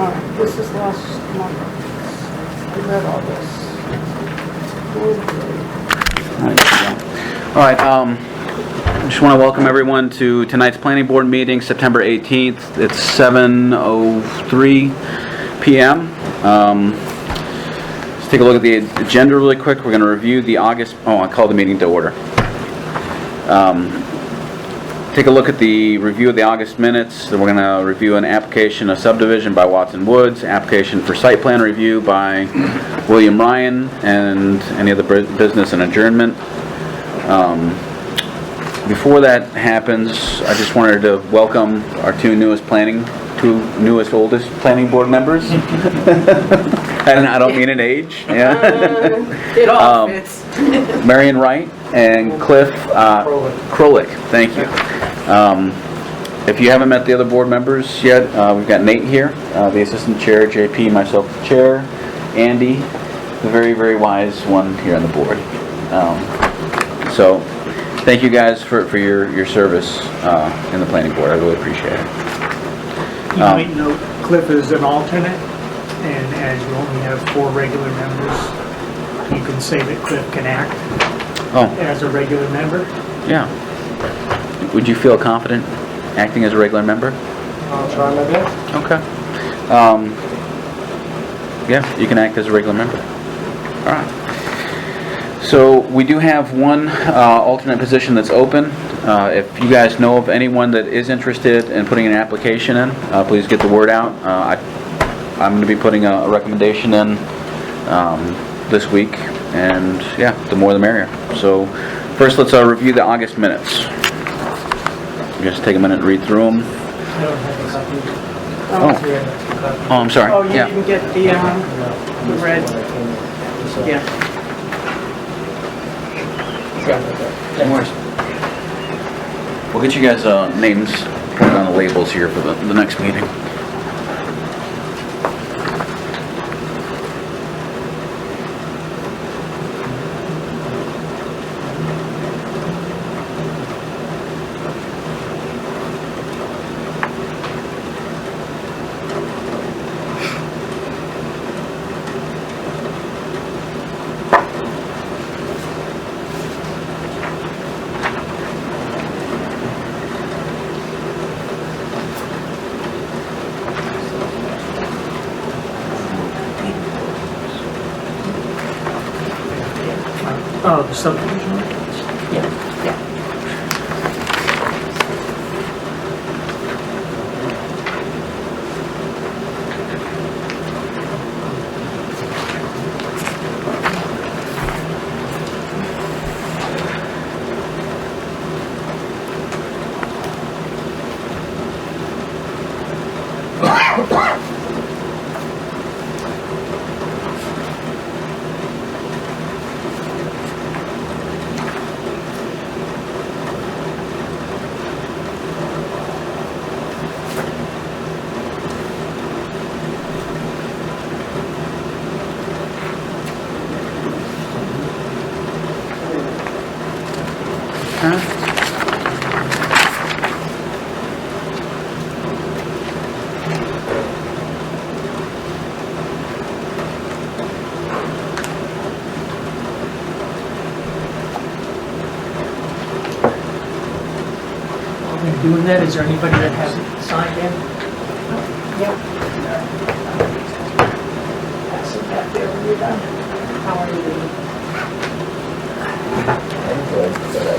This is last month. I read all this. All right, I just want to welcome everyone to tonight's planning board meeting, September 18th. It's 7:03 p.m. Let's take a look at the agenda really quick. We're going to review the I call the meeting to order. Take a look at the review of the August minutes. Then we're going to review an application of subdivision by Watson Woods, application for site plan review by William Ryan, and any other business and adjournment. Before that happens, I just wanted to welcome our two newest oldest planning board members. And I don't mean an age. Yeah. It all fits. Marion Wright and Cliff Krolik. Thank you. If you haven't met the other board members yet, we've got Nate here, the assistant chair, JP, myself, the chair, Andy, the very, very wise one here on the board. So thank you guys for your service in the planning board. I really appreciate it. You might note Cliff is an alternate, and as you only have 4 regular members, you can say that Cliff can act as a regular member. Yeah. Would you feel confident acting as a regular member? I'll try my best. Okay. Yeah, you can act as a regular member. All right. So we do have one alternate position that's open. If you guys know of anyone that is interested in putting an application in, please get the word out. I'm going to be putting a recommendation in this week, and yeah, the more the merrier. So first, let's review the August minutes. Just take a minute and read through them. I don't have a copy. Oh, I'm sorry. Oh, you Yeah. didn't get the red. Yeah. No worries. We'll get you guys names put on the labels here for the next meeting. Oh, the subdivision? Doing that, is there anybody that hasn't signed in? Yep. Pass it back there when you're done. How are you? I'm good, but I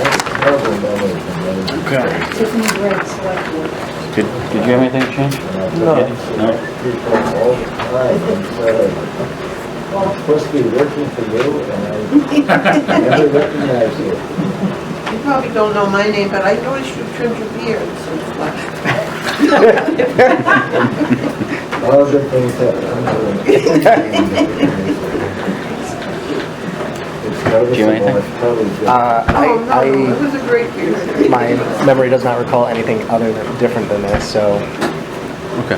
have terrible memory from those. Okay. Tiffany Gregg, select board. Did you have anything to change? And I No. forget people all the time, and so I'm supposed to be working for you, and I never recognize you. You probably don't know my name, but I noticed you trimmed your beard so much. All the things that I'm doing. It's noticeable, anything? it's totally different. Oh, no, it was a great beard. My memory does not recall anything other than different than this, so Okay.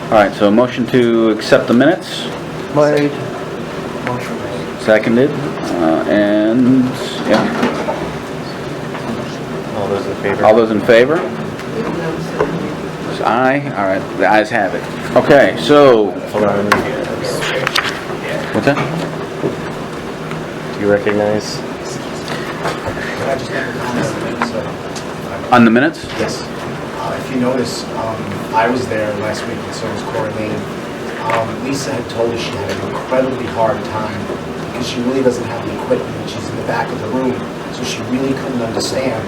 All right, so a motion to accept the minutes, Made. seconded, and, yeah. All those in favor? All those in favor? opposed, aye. All right, the ayes have it. Okay, so, Hold on. what's that? Do you recognize? Can I just make a comment on the minutes? On the minutes? Yes. If you notice, I was there last week, and so was Corey Lane. Lisa had told us she had an incredibly hard time because she really doesn't have the equipment. She's in the back of the room, so she really couldn't understand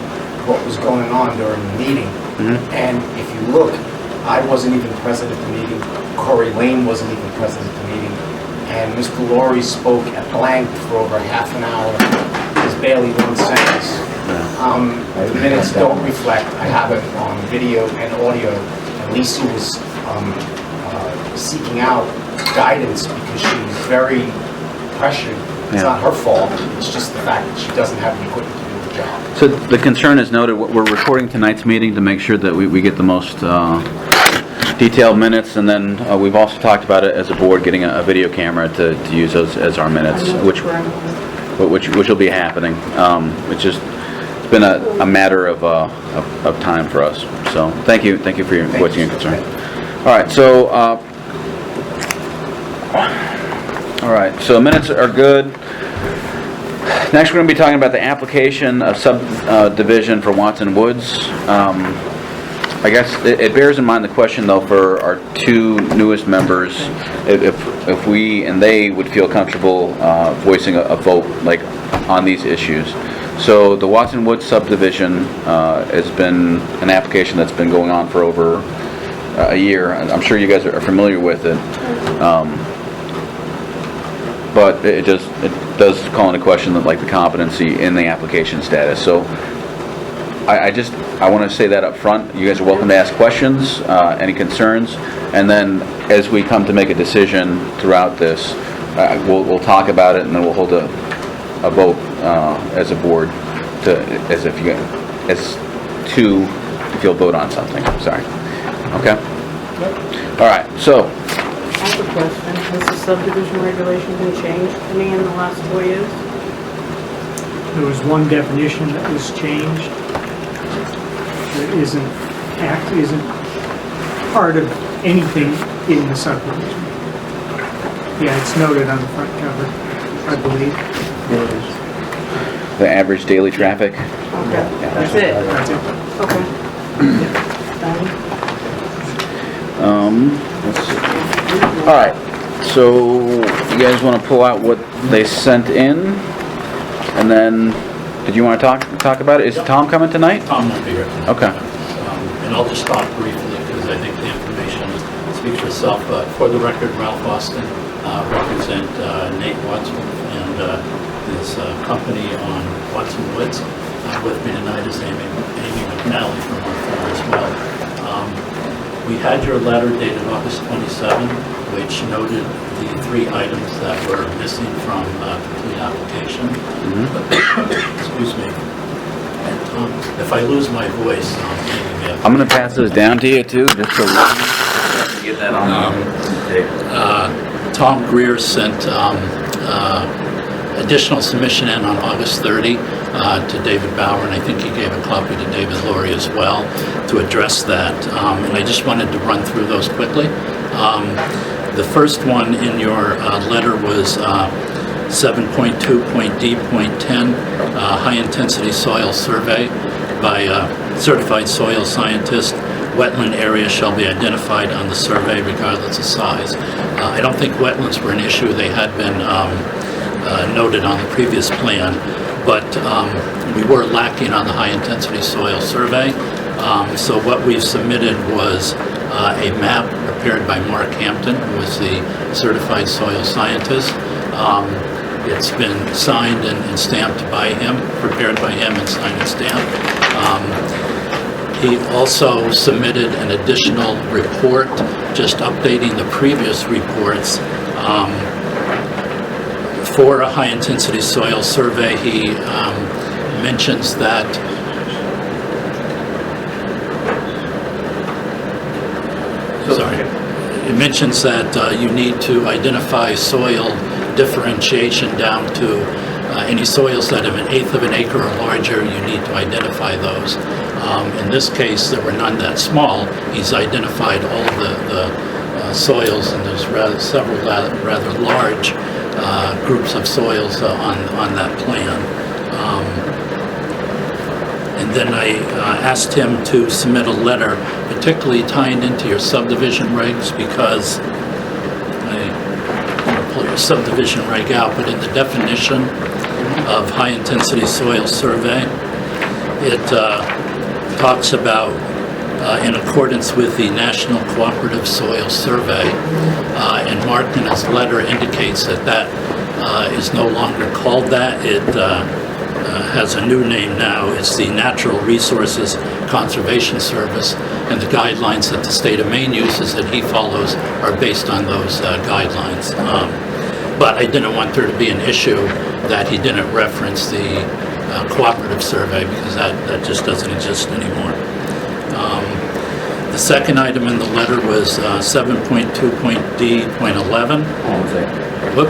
what was going on during the meeting. And if you look, I wasn't even present at the meeting. Corey Lane wasn't even present at the meeting. And Mr. Laurie spoke at length for over half an hour. There's barely one sentence. The minutes don't reflect. I have it on video and audio. And Lisa was seeking out guidance because she was very pressured. It's not her fault. It's just the fact that she doesn't have the equipment to do the job. So the concern is noted, we're recording tonight's meeting to make sure that we get the most detailed minutes, and then we've also talked about it as a board, getting a video camera to use those as our minutes, which will be happening. It's been a matter of time for us. So thank you for your voicing your concern. All right, so minutes are good. Next, we're going to be talking about the application of subdivision for Watson Woods. I guess it bears in mind the question, though, for our two newest members, if we and they would feel comfortable voicing a vote like on these issues. So the Watson Woods subdivision has been an application that's been going on for over a year. I'm sure you guys are familiar with it. But it does call into question like the competency in the application status. So I want to say that up front. You guys are welcome to ask questions, any concerns, and then as we come to make a decision throughout this, we'll talk about it, and then we'll hold a vote as a board if you'll vote on something. Sorry. Okay. All right. So. I have a question. Has the subdivision regulation been changed any in the last 4 years? There was one definition that was changed that isn't part of anything in the subdivision. Yeah, it's noted on the front cover, I believe. The average daily traffic. Okay, that's it. That's it. Okay. Let's see. All right. So you guys want to pull out what they sent in, and then did you want to talk about it? Is Tom coming tonight? Tom won't be here. Okay. And I'll just talk briefly because I think the information speaks for itself. For the record, Ralph Austin represent Nate Watson and his company on Watson Woods. With me tonight is Amy McNally from our firm as well. We had your letter dated August 27, which noted the 3 items that were missing from complete application. Excuse me. And if I lose my voice, I'm going to pass this down to you too, just so we can get that on tape. Tom Greer sent additional submission in on August 30 to David Bauer, and I think he gave a copy to David Laurie as well to address that. And I just wanted to run through those quickly. The first one in your letter was 7.2.D.10, high-intensity soil survey by a certified soil scientist. Wetland area shall be identified on the survey regardless of size. I don't think wetlands were an issue. They had been noted on the previous plan, but we were lacking on the high-intensity soil survey. So what we've submitted was a map prepared by Mark Hampton, who was the certified soil scientist. It's been signed and stamped by him, prepared by him and signed and stamped. He also submitted an additional report, just updating the previous reports. For a high-intensity soil survey, he mentions that it mentions that you need to identify soil differentiation down to any soils that have 1/8 of an acre or larger. You need to identify those. In this case, there were none that small. He's identified all the soils, and there's several rather large groups of soils on that plan. And then I asked him to submit a letter, particularly tying into your subdivision regs, because I'm going to pull your subdivision reg out, but in the definition of high-intensity soil survey, it talks about in accordance with the National Cooperative Soil Survey, and Mark in his letter indicates that that is no longer called that. It has a new name now. It's the Natural Resources Conservation Service, and the guidelines that the state of Maine uses that he follows are based on those guidelines. But I didn't want there to be an issue that he didn't reference the cooperative survey, because that just doesn't exist anymore. The second item in the letter was 7.2.D.11. Look,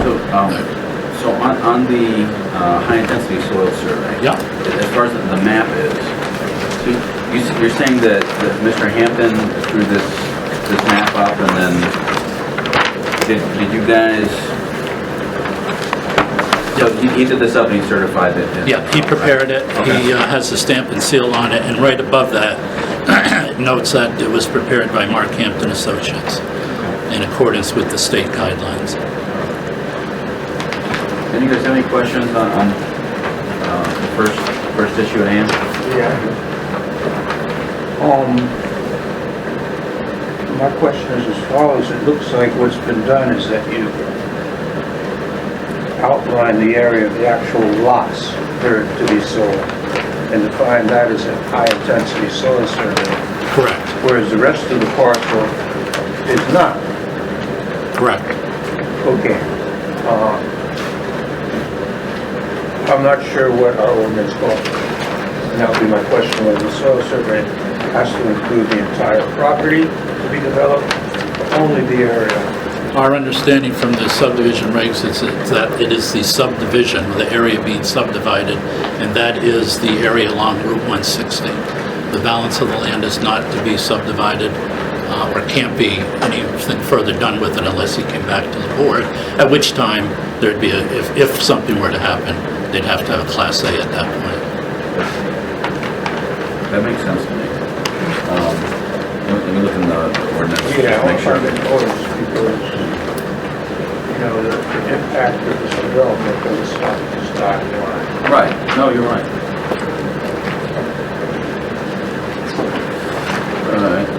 so on the high-intensity soil survey, Yeah. as far as the map is, so you're saying that Mr. Hampton drew this map up, and then did you guys? So he did this up and he certified it. Yeah, he prepared it. Okay. He has the stamp and seal on it, and right above that, it notes that it was prepared by Mark Hampton Associates in accordance with the state guidelines. Any guys have any questions on the first issue at hand? Yeah. My question is as follows. It looks like what's been done is that you outline the area of the actual lots that are to be sold and define that as a high-intensity soil survey, Correct. whereas the rest of the parcel is not. Correct. Okay. I'm not sure what our ordinance calls. And that would be my question, whether the soil survey has to include the entire property to be developed, or only the area. Our understanding from the subdivision regs is that it is the subdivision, the area being subdivided, and that is the area along Route 160. The balance of the land is not to be subdivided, or can't be anything further done with it unless he came back to the board, at which time there'd be if something were to happen, they'd have to have a Class A at that point. That makes sense to me. Let me look in the ordinance. Yeah, just make sure. I'll find it because, you know, the impact of this development is not just that line. Right, no, you're right. Alright.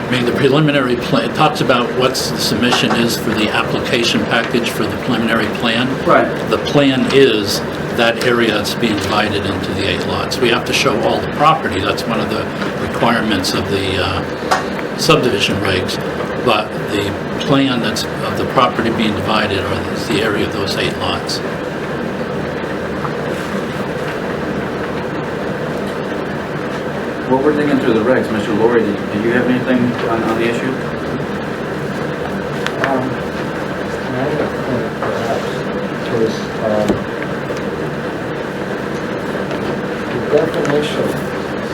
I mean, the preliminary plan, it talks about what the submission is for the application package for the preliminary plan. Right. The plan is that area that's being divided into the 8 lots. We have to show all the property. That's one of the requirements of the subdivision regs. But the plan that's of the property being divided is the area of those 8 lots. Well, we're digging through the regs. Mr. Laurie, did you have anything on the issue? I have a point perhaps, because the definition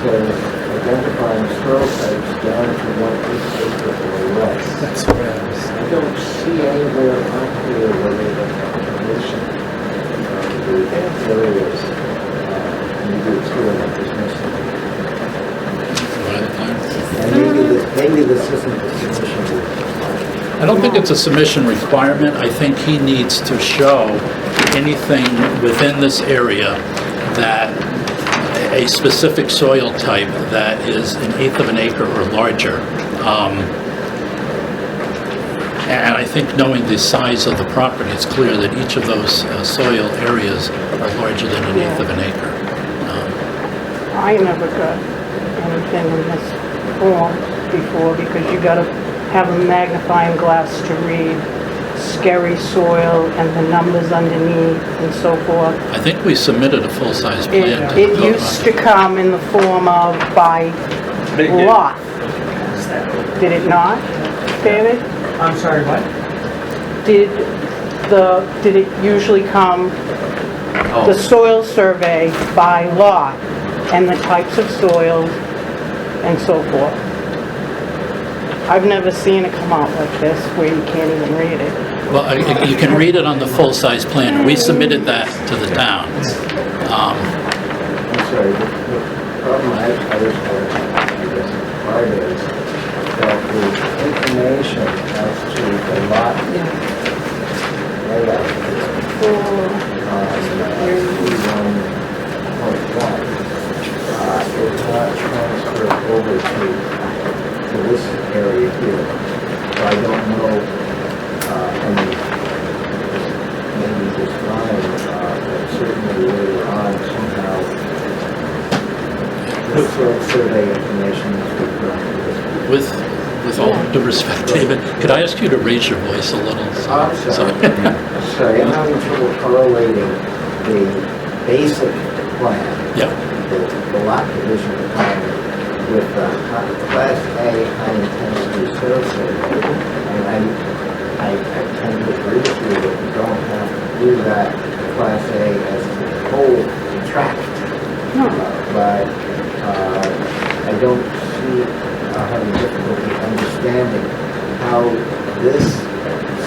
says identifying soil types down to 1 acre or less. That's what I was. I don't see anywhere on here where they have a definition of the areas. Maybe it's here that is missing. And maybe this isn't the submission. I don't think it's a submission requirement. I think he needs to show anything within this area that a specific soil type that is 1/8 of an acre or larger. And I think knowing the size of the property, it's clear that each of those soil areas are larger than 1/8 of an acre. I never got anything in this form before, because you gotta have a magnifying glass to read scary soil and the numbers underneath and so forth. I think we submitted a full-size plan. to It the used to come in the form of by lot. Did it not, David? I'm sorry, what? Did it usually come Oh. the soil survey by lot and the types of soils and so forth. I've never seen it come out like this where you can't even read it. Well, you can read it on the full-size plan. We submitted that to the town. I'm sorry, the problem I just had, I guess, part is that the information as to the lot layout on 31.1 is not transferred over to this area here. So I don't know, maybe just fine, but certainly later on somehow the soil survey information is referred to this. With all due respect, David, could I ask you to raise your voice a little? I'm sorry. Sorry, I'm having trouble correlating the basic plan, Yeah, the lot division plan, with the Class A high-intensity soil survey. And I tend to agree with you that we don't have to do that Class A as a whole tract. But I don't see having difficulty understanding how this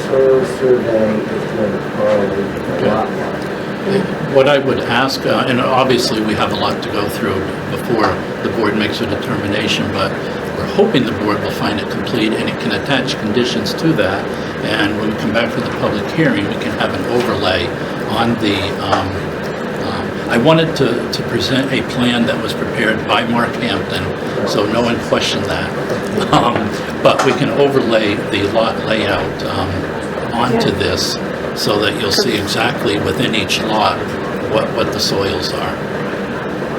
soil survey is going to correlate with the lot line. what I would ask, and obviously we have a lot to go through before the board makes a determination, but we're hoping the board will find it complete and it can attach conditions to that. And when we come back for the public hearing, we can have an overlay on the, I wanted to present a plan that was prepared by Mark Hampton, so no one questioned that. But we can overlay the lot layout onto this so that you'll see exactly within each lot what the soils are.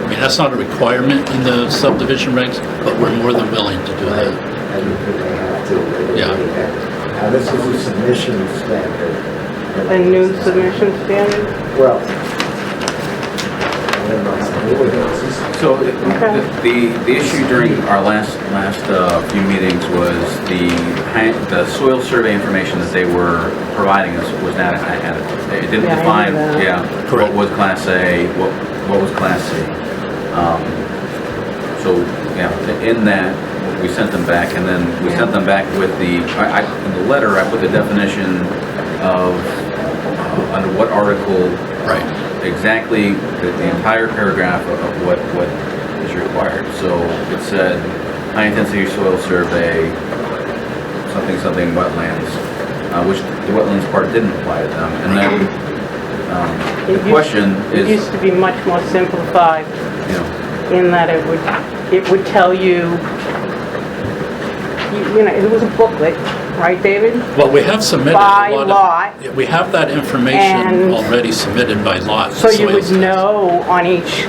I mean, that's not a requirement in the subdivision regs, but we're more than willing to do that. I don't think they have to. Yeah. Now, this is a submission standard. A new submission standard? Well, I don't know how to do it. So the issue during our last few meetings was the soil survey information that they were providing us was not adequate. It didn't Yeah, I define, knew that. what was Class A, what was Class C. So, in that, we sent them back, and then we sent them back with in the letter, I put the definition of, under what article. Right. Exactly the entire paragraph of what is required. So it said, high-intensity soil survey, something wetlands, which the wetlands part didn't apply to them. And then the question It is, used to be much more simplified in that it would tell you, it was a booklet, right, David? Well, we have submitted By a lot lot. of, we have that information And- already submitted by lot. So you soil would test. know on each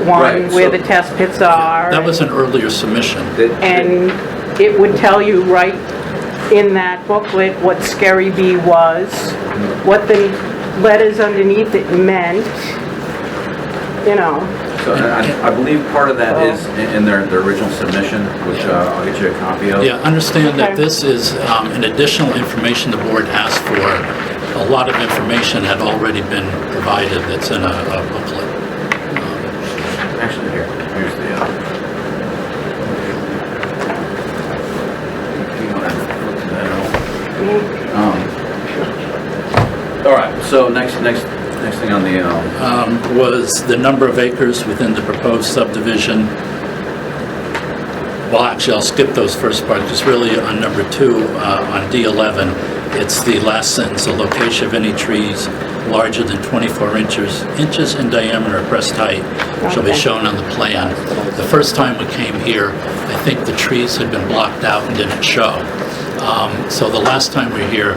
one Right, where so- the test pits are. That was an earlier submission. And it would tell you right in that booklet what Scary B was, what the letters underneath it meant, so I believe part of that is in their original submission, which I'll get you a copy of. Yeah, understand that Okay. this is an additional information the board asked for. A lot of information had already been provided that's in a booklet. Actually, here's the, if you want to look that out. All right, so next thing on the, Was the number of acres within the proposed subdivision. Well, actually, I'll skip those first parts, because really on number 2, on D11, it's the last sentence, the location of any trees larger than 24 inches in diameter or breast height shall be Okay. shown on the plan. The first time we came here, I think the trees had been blocked out and didn't show. So the last time we were here,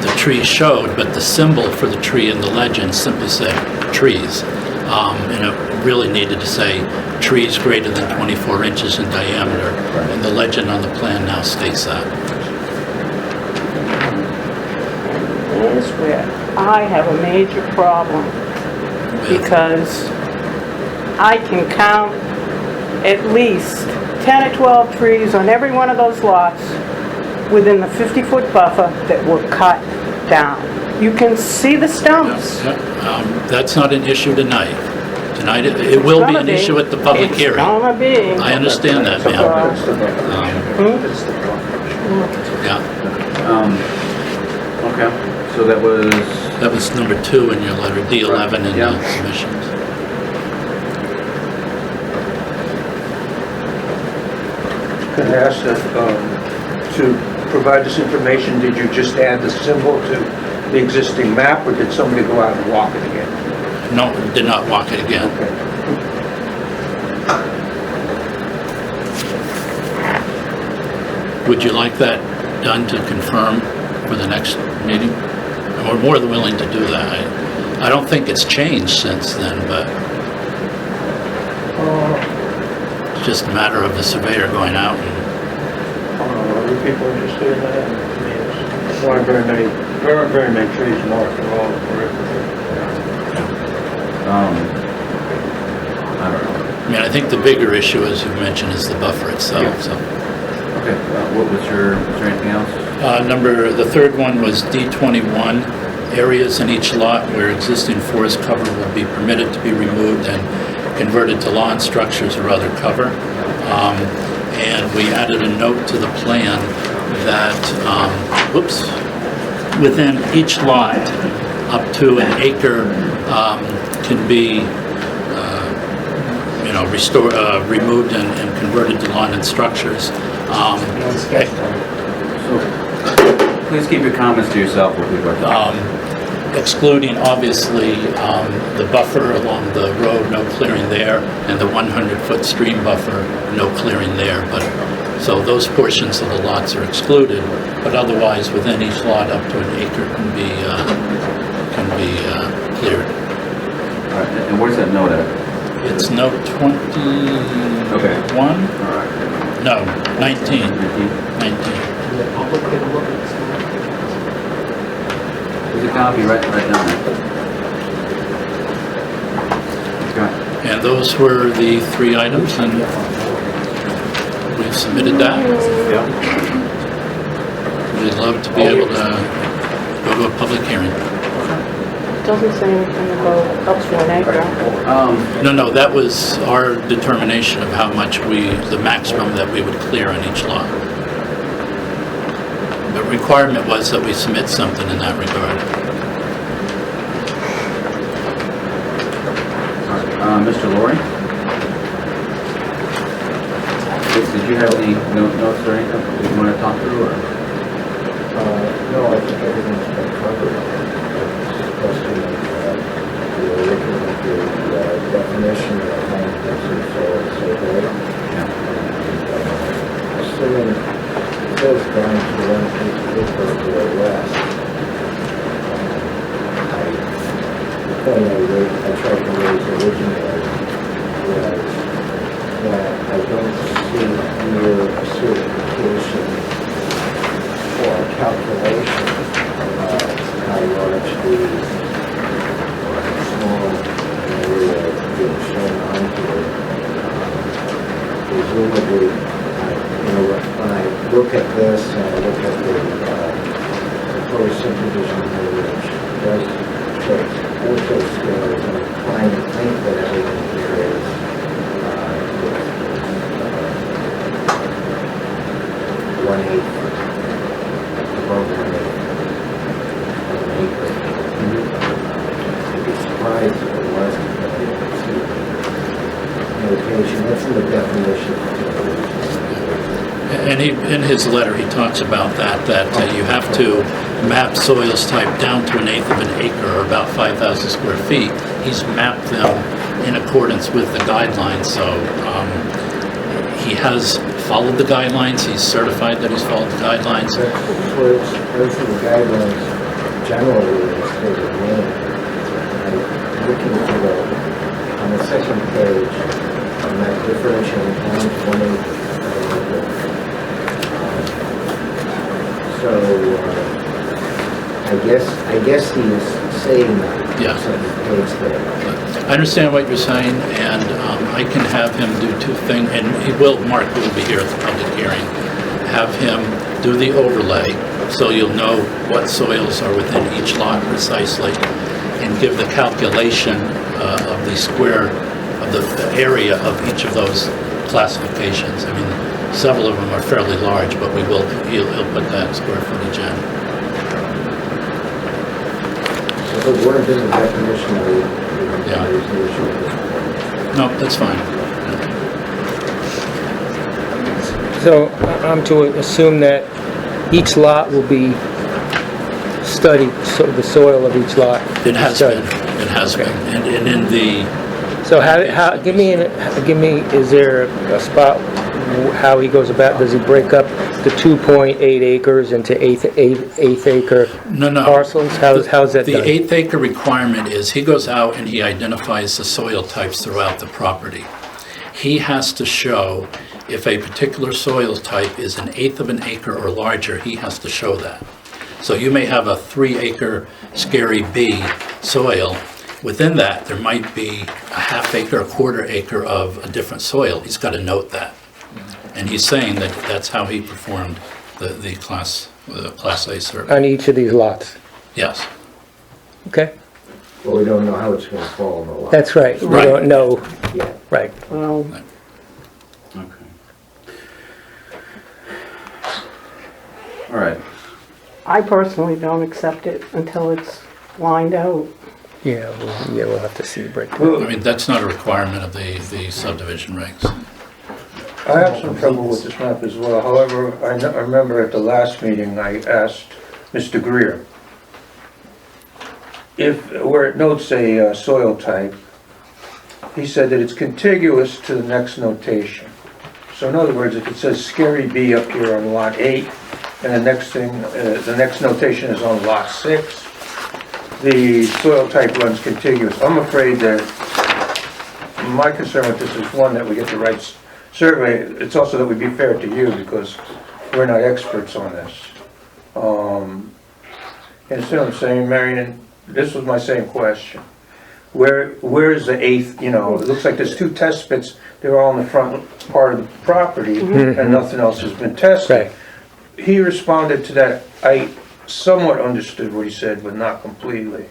the tree showed, but the symbol for the tree in the legend simply said trees. And it really needed to say trees greater than 24 inches in diameter. And the legend on the plan now states that. Here's where I have a major problem, because I can count at least 10 or 12 trees on every one of those lots within the 50-foot buffer that were cut down. You can see the stumps. That's not an issue tonight. Tonight, it will be an issue at the public hearing. It's gonna be. I understand that, ma'am. That's the buffer. That's the buffer. Yeah, Okay, so that was, that was number 2 in your letter, D11 in Yeah. the submissions. Can I ask that, to provide this information, did you just add the symbol to the existing map, or did somebody go out and walk it again? No, did not walk it again. Okay. Would you like that done to confirm for the next meeting? We're more than willing to do that. I don't think it's changed since then, but it's just a matter of the surveyor going out and Other people interested in that? There aren't very many trees marked at all for it. I don't know. I mean, I think the bigger issue, as you mentioned, is the buffer itself, Yeah. so. Okay, was there anything else? The third one was D21, areas in each lot where existing forest cover will be permitted to be removed and converted to lawn structures or other cover. And we added a note to the plan that, within each lot, up to an acre can be removed and converted to lawn and structures. So, please keep your comments to yourself if we've got Excluding, obviously, the buffer along the road, no clearing there, and the 100-foot stream buffer, no clearing there. But so those portions of the lots are excluded, but otherwise, within each lot, up to an acre can be cleared. All right, and where's that note at? It's note 21? Okay. All right. No, 19. 19. The public can look at this. There's a copy right down there. Okay. And those were the 3 items, and we've submitted that. Yeah. We'd love to be able to go to a public hearing. Doesn't say anything about up to an acre. No, that was our determination of how much the maximum that we would clear on each lot. The requirement was that we submit something in that regard. Mr. Laurie? Did you have any notes or anything you want to talk through, or? No, I think everything's been covered. Especially, you're looking at the definition of high-intensity soil survey. Assuming it goes down to 1 acre or less, the point I tried to raise originally was that I don't see here a certification or a calculation of how large the small area being shown on here. Presumably, when I look at this and I look at the proposed subdivision here, which does show also scales, I'm inclined to think that everything here is one-eighth, above one-eighth of an acre. I'd be surprised if it wasn't, but I don't see notation. That's in the definition. And in his letter, he talks about that you have to map soils type down to 1/8 of an acre, or about 5,000 square feet. He's mapped them in accordance with the guidelines, so he has followed the guidelines. He's certified that he's followed the guidelines. Those are the guidelines generally in the state of Maine. I'm looking for on the second page, on that differentiating down to 1/8 of an acre. So, I guess he is saying that. Yeah. So he pays there. I understand what you're saying, and I can have him do 2 things, and Mark will be here at the public hearing, have him do the overlay, so you'll know what soils are within each lot precisely, and give the calculation of the square, of the area of each of those classifications. I mean, several of them are fairly large, but he'll put that square footage in. So the word in the definition of Yeah. the issue at this point. No, that's fine. So I'm to assume that each lot will be studied, so the soil of each lot? It has been, studied. it has been. And in the, So how, give me, is there a spot how he goes about, does he break up the 2.8 acres into eighth acre no. parcels? How's that The done? eighth acre requirement is he goes out and he identifies the soil types throughout the property. He has to show if a particular soil type is an eighth of an acre or larger, he has to show that. So you may have a 3-acre Scary B soil. Within that, there might be a half acre, a quarter acre of a different soil. He's got to note that. And he's saying that that's how he performed the Class A survey. On each of these lots? Yes. Okay, But we don't know how it's gonna fall in the lot. that's right. We Right. don't know, Yeah. right. Well, Okay. All right. I personally don't accept it until it's lined out. Yeah, we'll have to see the breakdown. I mean, that's not a requirement of the subdivision regs. I have some trouble with this map as well. However, I remember at the last meeting, I asked Mr. Greer where it notes a soil type, he said that it's contiguous to the next notation. So in other words, if it says Scary B up here on lot 8, and the next notation is on lot 6, the soil type runs contiguous. I'm afraid that my concern with this is, one, that we get the right survey. It's also that we be fair to you, because we're not experts on this. And see what I'm saying, Marion? This was my same question. Where is the eighth, it looks like there's 2 test pits, they're all in the front part of the property, and nothing else has been tested. Right. He responded to that. I somewhat understood what he said, but not completely.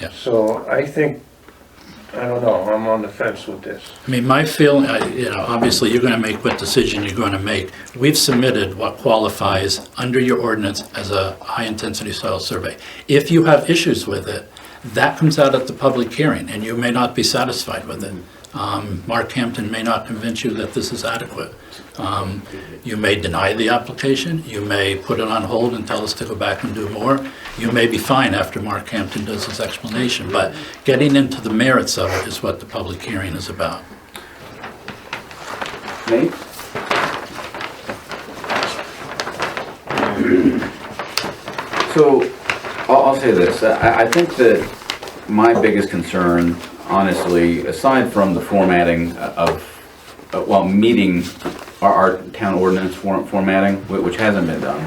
Yeah. So I think, I don't know, I'm on the fence with this. I mean, my feeling, obviously, you're going to make what decision you're going to make. We've submitted what qualifies under your ordinance as a high-intensity soil survey. If you have issues with it, that comes out at the public hearing, and you may not be satisfied with it. Mark Hampton may not convince you that this is adequate. You may deny the application, you may put it on hold and tell us to go back and do more. You may be fine after Mark Hampton does his explanation, but getting into the merits of it is what the public hearing is about. Nate? So, I'll say this. I think that my biggest concern, honestly, aside from the formatting of, meeting our town ordinance formatting, which hasn't been done,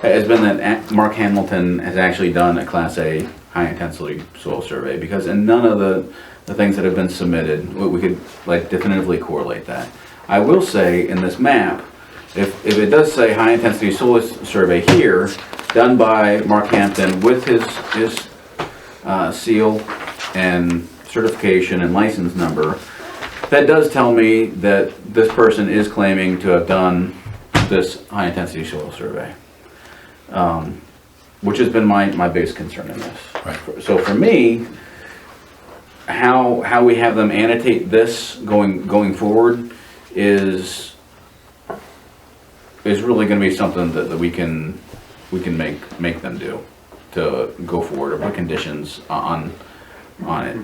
has been that Mark Hamilton has actually done a Class A high-intensity soil survey, because in none of the things that have been submitted, we could definitively correlate that. I will say, in this map, if it does say high-intensity soil survey here, done by Mark Hampton with his seal and certification and license number, that does tell me that this person is claiming to have done this high-intensity soil survey, which has been my biggest concern in this. Right. So for me, how we have them annotate this going forward is really going to be something that we can make them do to go forward, or put conditions on it.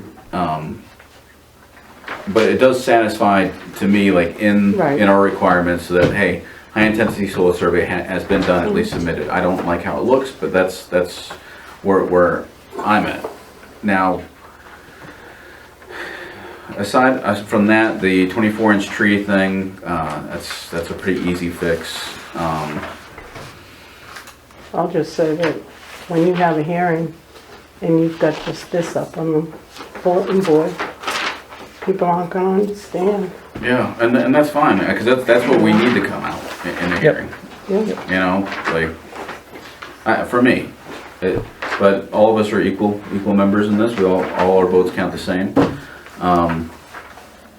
But it does satisfy to me, in our requirements, that hey, high intensity soil survey has been done, at least submitted. I don't like how it looks, but that's where I'm at now. Aside from that, the 24-inch tree thing, that's a pretty easy fix. I'll just say that when you have a hearing and you've got just this up on the bulletin board, people aren't gonna understand. Yeah, and that's fine, because that's what we need to come out in the hearing. Yeah. For me. But all of us are equal members in this. All our votes count the same.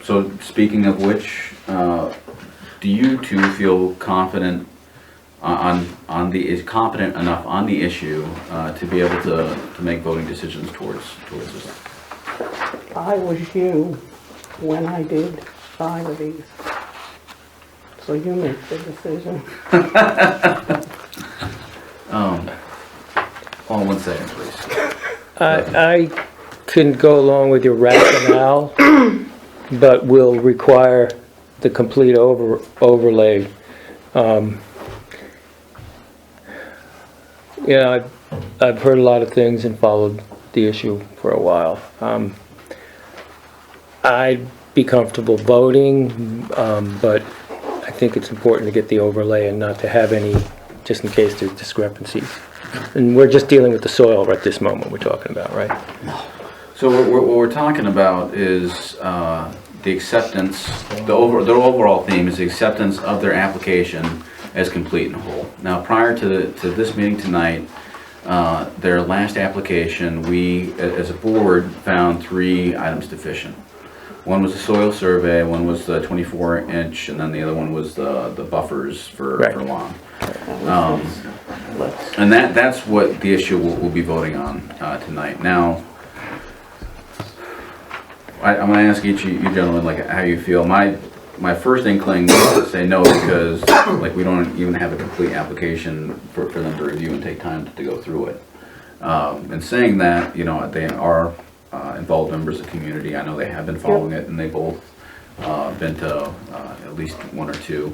So speaking of which, do you two feel confident is competent enough on the issue to be able to make voting decisions towards this? I was you when I did 5 of these. So you make the decision. Hold on 1 second, please. I can go along with your rationale, but will require the complete overlay. I've heard a lot of things and followed the issue for a while. I'd be comfortable voting, but I think it's important to get the overlay and not to have any, just in case there's discrepancies. And we're just dealing with the soil at this moment we're talking about, right? So what we're talking about is the acceptance, the overall theme is the acceptance of their application as complete and whole. Now, prior to this meeting tonight, their last application, we, as a board, found 3 items deficient. One was the soil survey, one was the 24-inch, and then the other one was the buffers for lawn. And that's what the issue we'll be voting on tonight. Now, I'm going to ask each of you gentlemen like how you feel. My first inkling is to say no because like we don't even have a complete application for them to review and take time to go through it. And saying that, they are involved members of the community. I know they have been following it, and they both been to at least 1 or 2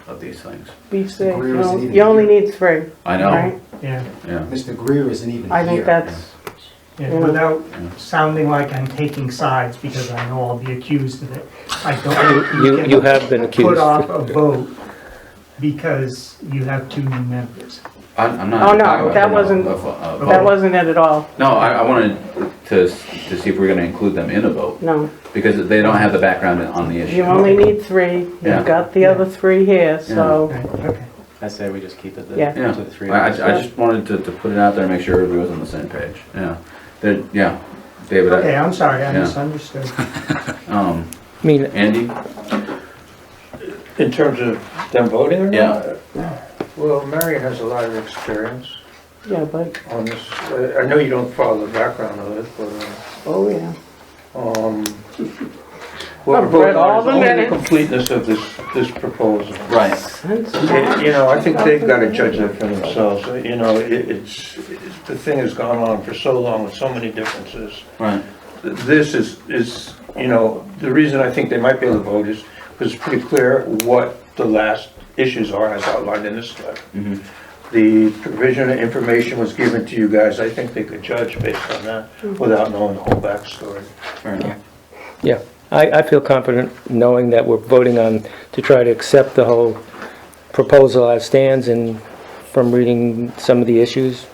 of these things. Be safe. You only need 3. I know. Right? Yeah. Mr. Greer isn't even here. I think that's, Without sounding like I'm taking sides, because I know I'll be accused of it, I don't think You have been accused. put off a vote because you have 2 new members. I'm not. oh no, that wasn't it at all. No, I wanted to see if we're going to include them in a vote No. because they don't have the background on the issue. You only need 3. Yeah. You've got the other 3 here, so. Right, okay. I say we just keep it Yeah. Yeah, to the 3. I just wanted to put it out there and make sure everybody was on the same page. Yeah, David. Okay, I'm sorry, I Yeah. misunderstood. I mean, Andy. In terms of them voting or not? Yeah. Well, Marion has a lot of experience Yeah, but, on this. I know you don't follow the background of it, but, oh yeah. what I've we're voting read all on the is only the minutes. completeness of this proposal. Right. Since I think they've got to judge that for themselves. The thing has gone on for so long with so many differences. Right. This is the reason I think they might be able to vote is because it's pretty clear what the last issues are as outlined in this letter. Mm-hmm. The provision of information was given to you guys. I think they could judge based on that without knowing the whole backstory. Fair enough. yeah, I feel confident knowing that we're voting on to try to accept the whole proposal as stands, and from reading some of the issues,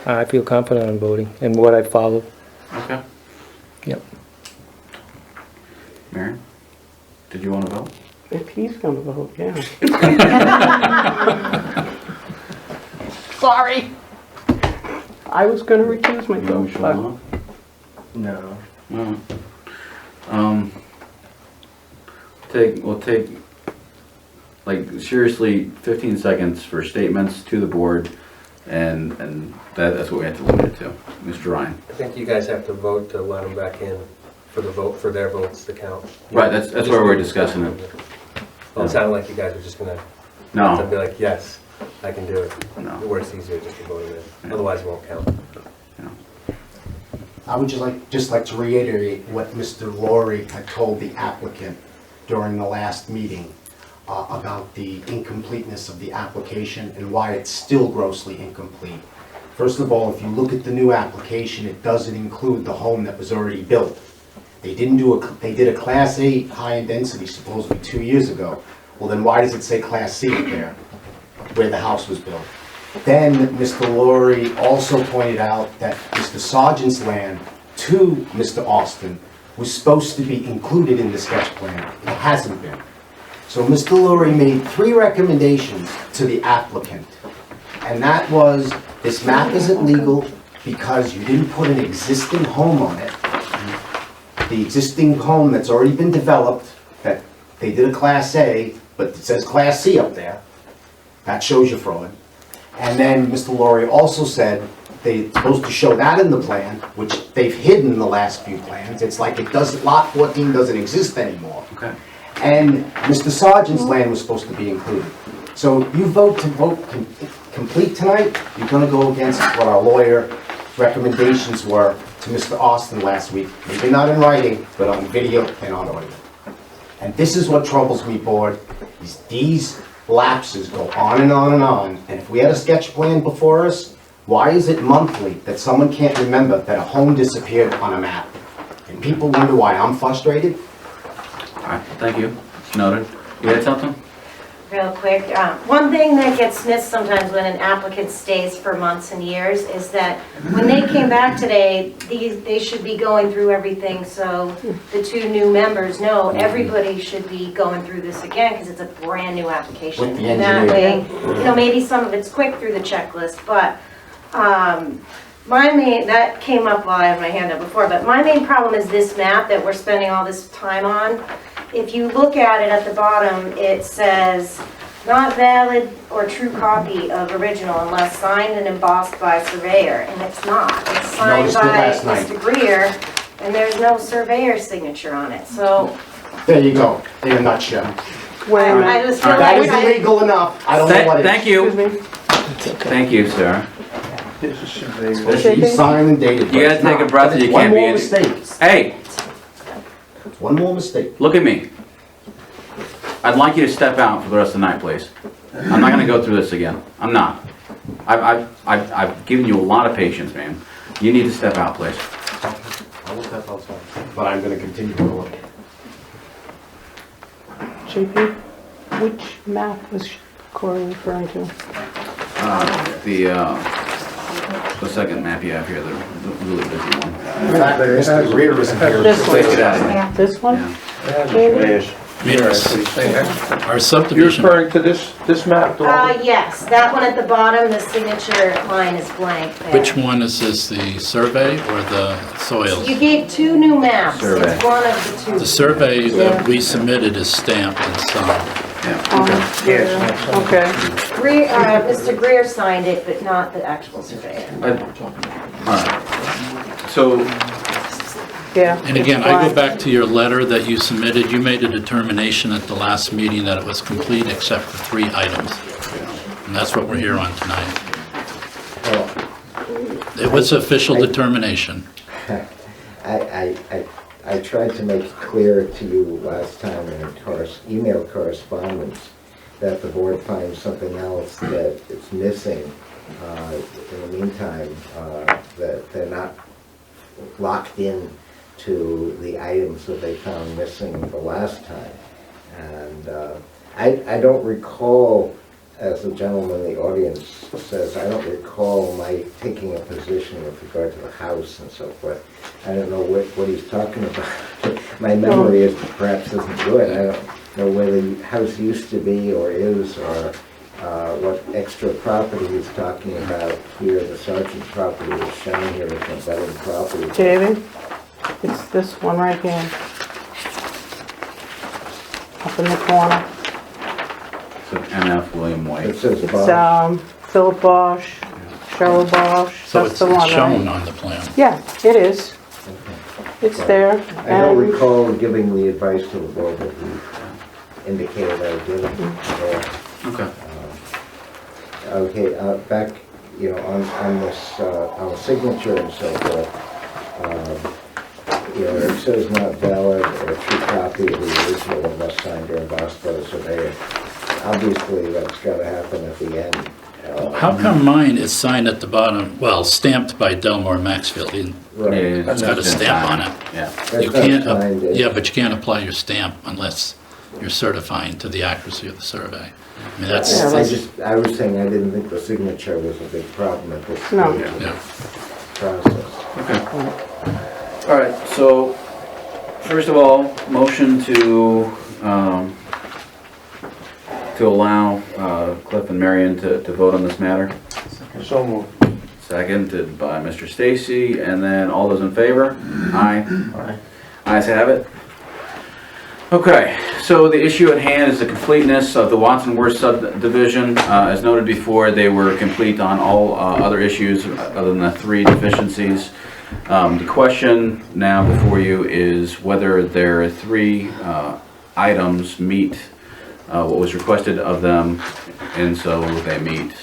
I feel confident on voting and what I followed. Okay. Yep. Mary, did you want to vote? If he's gonna vote, yeah. Sorry. I was gonna recuse myself, but No. No. We'll take like seriously 15 seconds for statements to the board, and that's what we have to limit it to. Mr. Ryan. I think you guys have to vote to let them back in for their votes to count. Right, that's why we're discussing it. Well, it sounded like you guys were just gonna No. be like, yes, I can do it. No. It works easier just to vote them in, otherwise it won't count. I would just like to reiterate what Mr. Laurie had told the applicant during the last meeting about the incompleteness of the application and why it's still grossly incomplete. First of all, if you look at the new application, it doesn't include the home that was already built. They did a Class 8 high density supposedly 2 years ago. Well, then why does it say Class C up there, where the house was built? Then Mr. Laurie also pointed out that Mr. Sargent's land to Mr. Austin was supposed to be included in the sketch plan. It hasn't been. So Mr. Laurie made 3 recommendations to the applicant. And that was, this map isn't legal because you didn't put an existing home on it. The existing home that's already been developed, that they did a Class A, but it says Class C up there. That shows you fraud. And then Mr. Laurie also said they're supposed to show that in the plan, which they've hidden the last few plans. It's like it doesn't, lot 14 doesn't exist anymore. Okay. And Mr. Sargent's land was supposed to be included. So you vote complete tonight, you're gonna go against what our lawyer recommendations were to Mr. Austin last week. Maybe not in writing, but on video and on audio. And this is what troubles me, board, is these lapses go on and on and on. And if we had a sketch plan before us, why is it monthly that someone can't remember that a home disappeared on a map? And people wonder why I'm frustrated? All right, thank you. Noted. You had something? Real quick, one thing that gets missed sometimes when an applicant stays for months and years is that when they came back today, they should be going through everything, so the two new members know everybody should be going through this again because it's a brand new application. With the And that way, engineer. maybe some of it's quick through the checklist, but that came up while I had my hand up before, but my main problem is this map that we're spending all this time on. If you look at it at the bottom, it says, not valid or true copy of original unless signed and embossed by surveyor, and it's not. It's signed Noticed it by last night. Mr. Greer, and there's no surveyor signature on it, so There you go, in a nutshell. Wait a I minute. just feel That like is illegal enough, I don't know what it is. Thank you. Excuse me. Thank you, sir. This is surveyor. Supposed to be signed and dated. but You gotta it's take not. a breath and you One can't be more in- mistake, Hey, one more mistake. look at me. I'd like you to step out for the rest of the night, please. I'm not gonna go through this again. I'm not. I've given you a lot of patience, man. You need to step out, please. I will step outside. But I'm gonna continue to look. JP, which map was Corey referring to? The second map you have here, the really busy one. In fact, Mr. Greer isn't here. This Please get out of here. This one? Yeah. Surveyors. Yes. Here, actually, saying- Our You're subdivision, referring to this map, Dawn? yes, that one at the bottom, the signature line is blank there. which one is this, the survey or the soils? You gave two new maps. Survey. It's one of the two. The survey that we submitted is stamped and signed. Yes. Okay. Mr. Greer signed it, but not the actual surveyor. Alright. So, Yeah. And again, it's I go blank. back to your letter that you submitted. You made a determination at the last meeting that it was complete except for 3 items. And that's what we're here on tonight. Well, It was official determination. I tried to make it clear to you last time in email correspondence that the board finds something else that is missing. In the meantime, that they're not locked in to the items that they found missing the last time. And I don't recall, as the gentleman in the audience says, I don't recall my taking a position with regard to the house and so forth. I don't know what he's talking about. My memory is perhaps isn't good. I don't know where the house used to be or is, or what extra property he's talking about here. The Sargent property is shown here as a better property. David, it's this one right here. Up in the corner. so MF William It White. says It's, Bob. Philip Bosch, Cheryl Bosch, So that's it's the one, shown right? on the plan. Yeah, it is. It's there. I don't and- recall giving the advice to the board that he indicated I was giving. Okay. Okay, back, on this, on the signature and so forth, it says not valid or true copy of the original unless signed or embossed by the surveyor. Obviously, that's gotta happen at the end. How come mine is signed at the bottom, well, stamped by Delmore Maxfield? Yeah, Right. It's got a stamp on it. Yeah. You That's can't, not signed, yeah, but you can't apply your stamp unless you're certifying to the accuracy of the survey. I mean, that's, Yeah, I was saying I didn't think the signature was a big problem at this No. stage of yeah. the process. Okay. All right, so, first of all, motion to allow Cliff and Marion to vote on this matter. So moved. Seconded by Mr. Stacy, and then all those in favor? Aye. Aye. Ayes have it. Okay, so the issue at hand is the completeness of the Watson Worth subdivision. As noted before, they were complete on all other issues other than the 3 deficiencies. The question now before you is whether their 3 items meet what was requested of them, and so they meet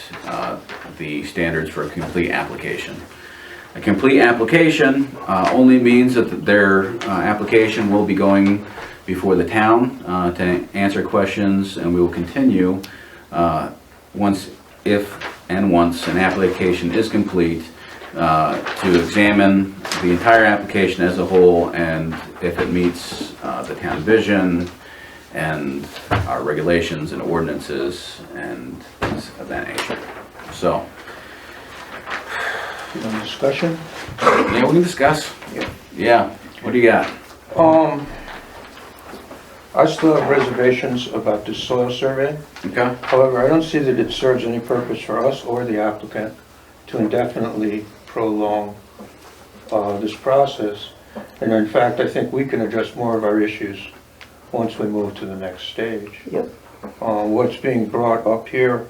the standards for a complete application. A complete application only means that their application will be going before the town to answer questions, and we will continue once an application is complete to examine the entire application as a whole, and if it meets the town vision and our regulations and ordinances and things of that nature. So, Any discussion? yeah, we can discuss. Yeah, what do you got? I still have reservations about the soil survey. Okay. However, I don't see that it serves any purpose for us or the applicant to indefinitely prolong this process. And in fact, I think we can address more of our issues once we move to the next stage. Yep. What's being brought up here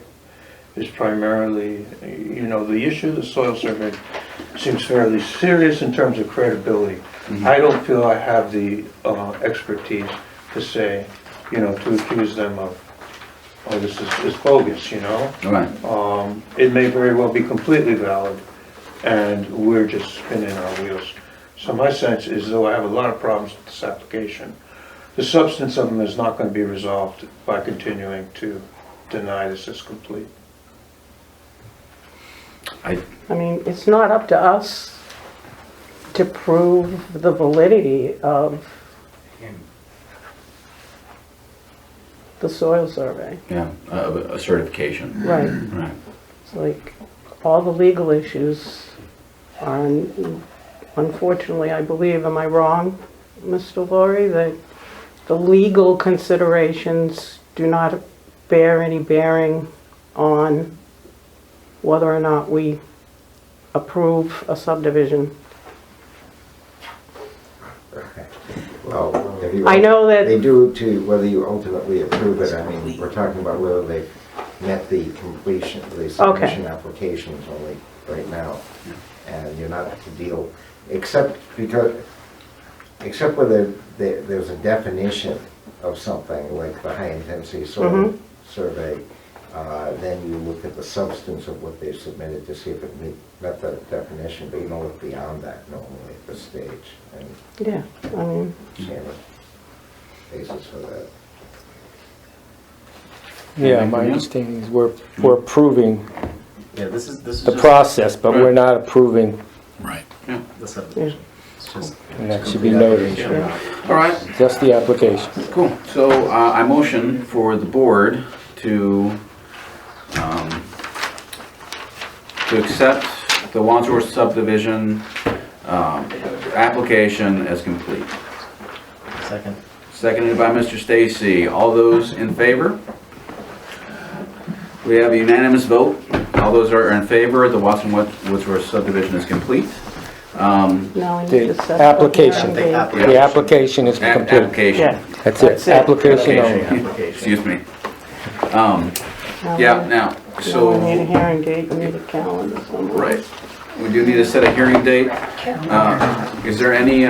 is primarily, the issue of the soil survey seems fairly serious in terms of credibility. I don't feel I have the expertise to say, to accuse them of, oh, this is bogus, Right. It may very well be completely valid, and we're just spinning our wheels. So my sense is, though I have a lot of problems with this application, the substance of them is not going to be resolved by continuing to deny this as complete. I mean, it's not up to us to prove the validity of the soil survey. Yeah, a certification. Right. Right. It's like, all the legal issues are, unfortunately, I believe, am I wrong, Mr. Laurie, that the legal considerations do not bear any bearing on whether or not we approve a subdivision? Okay. Well, if you... I know that... They do to whether you ultimately approve it. I mean, we're talking about whether they've met the completion, the submission applications only right now. And you're not to deal, except whether there's a definition of something like the high-intensity soil survey, then you look at the substance of what they submitted to see if it met the definition, but you don't look beyond that normally at this stage. And Yeah, I mean... standard basis for that. Yeah, my understanding is we're approving Yeah, this is the just process, but we're not approving, Right. the subdivision. It's just and that should be noted, All right. just the application. Cool. So I motion for the board to accept the Wandsworth subdivision application as complete. second. Seconded by Mr. Stacy. All those in favor? We have a unanimous vote. All those are in favor. The Watson Woodsworth subdivision is complete. Now we need to The set application, the hearing date. the application is complete. Application. Yeah. That's it, application only. Excuse me. Now Yeah, we- now, So we need a so, hearing date, we need a calendar somewhere. right. We do need to set a hearing date. Is there any,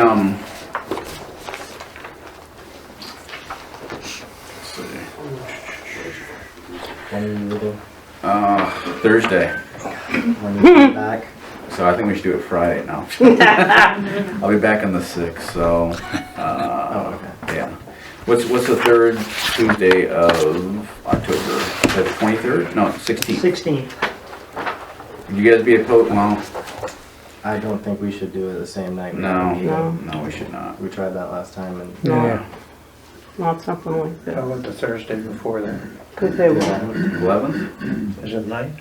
When are you leaving? Thursday. When you get back? So I think we should do it Friday now. I'll be back on the 6th, so, Oh, okay. yeah. What's the third Tuesday of October? Is that the 23rd? No, 16th. 16th. Would you guys be opposed? Well, I don't think we should do it the same night. no, No. no, we should not. We tried that last time and Yeah, Not something like How that. about the Thursday before then? Could they, 11th? Is it 9?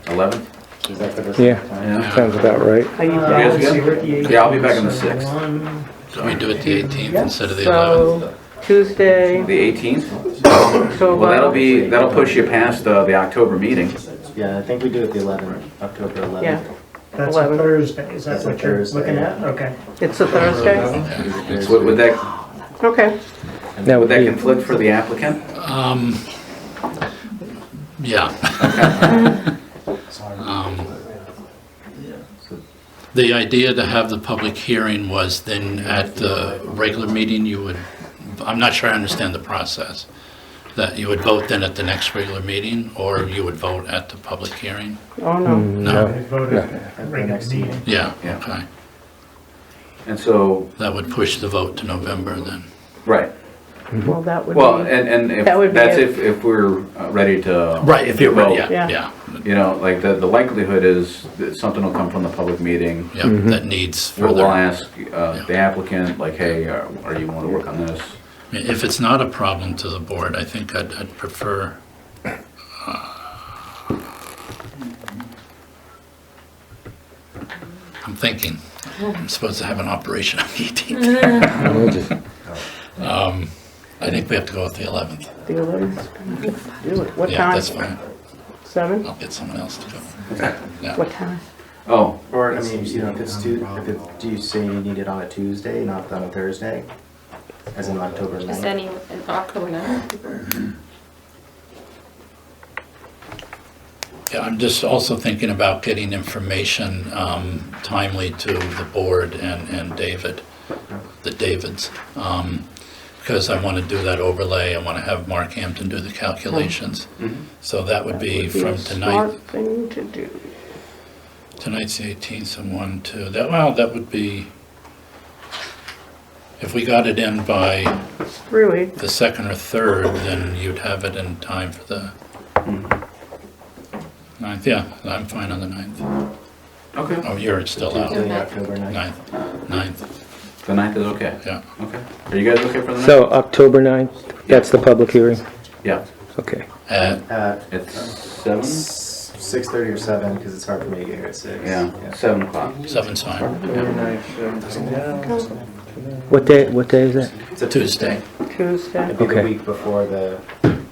11th? is that the best Yeah. time? Yeah. sounds about right. are you You back? guys good? Yeah, I'll be back on the 6th. So we do it the 18th instead of the 11th? So, Tuesday, The 18th? so Well, that'll push you past the October meeting. Yeah, I think we do it the 11th, October 11th. Yeah, That's a 11. Thursday, is that That's a what you're Thursday, looking yeah. at? Okay. it's a Thursday? Would that, Okay. That would would that be, conflict for the applicant? Yeah. The idea to have the public hearing was then at the regular meeting, you would, I'm not sure I understand the process, that you would vote then at the next regular meeting, or you would vote at the public hearing? Oh, no. No? We voted at the regular meeting. Yeah, Yeah. okay. And so, That would push the vote to November then. right. Well, that would Well, be, and if, That would be that's it. if we're ready to. Right, if you're ready, vote. yeah, Yeah. yeah. You know, like the likelihood is that something will come from the public meeting. Yeah, that needs We'll further. ask the applicant, like, hey, are you want to work on this? If it's not a problem to the board, I think I'd prefer, I'm thinking, I'm supposed to have an operation on the 18th. I think we have to go with the 11th. the 11th. Do it. What Yeah, time? that's fine. 7? I'll get someone else to go. Yeah. What time? Oh, Or, I mean, you know, if it's do you say you need it on a Tuesday, not on a Thursday? As in October 9th? Is any in October 9th? Yeah, I'm just also thinking about getting information timely to the board and David, the Davids. Because I want to do that overlay, I want to have Mark Hampton do the calculations. So that would be Would be from a tonight. smart thing to do. Tonight's the 18th and 1, 2, that would be, if we got it in by 3 weeks. the 2nd or 3rd, then you'd have it in time for the 9th. Yeah, I'm fine on the 9th. okay. Oh, you're still out. Tuesday, October 9th. 9th, The 9th is okay? yeah. Okay. Are you guys okay for the 9th? so October 9th, that's the public hearing? Yeah. Okay. It's 7? 6:30 or 7, because it's hard for me to get here at 6. Yeah, 7 o'clock. 7's fine. What day is that? It's a Tuesday. Tuesday. It'd be the Okay. week before the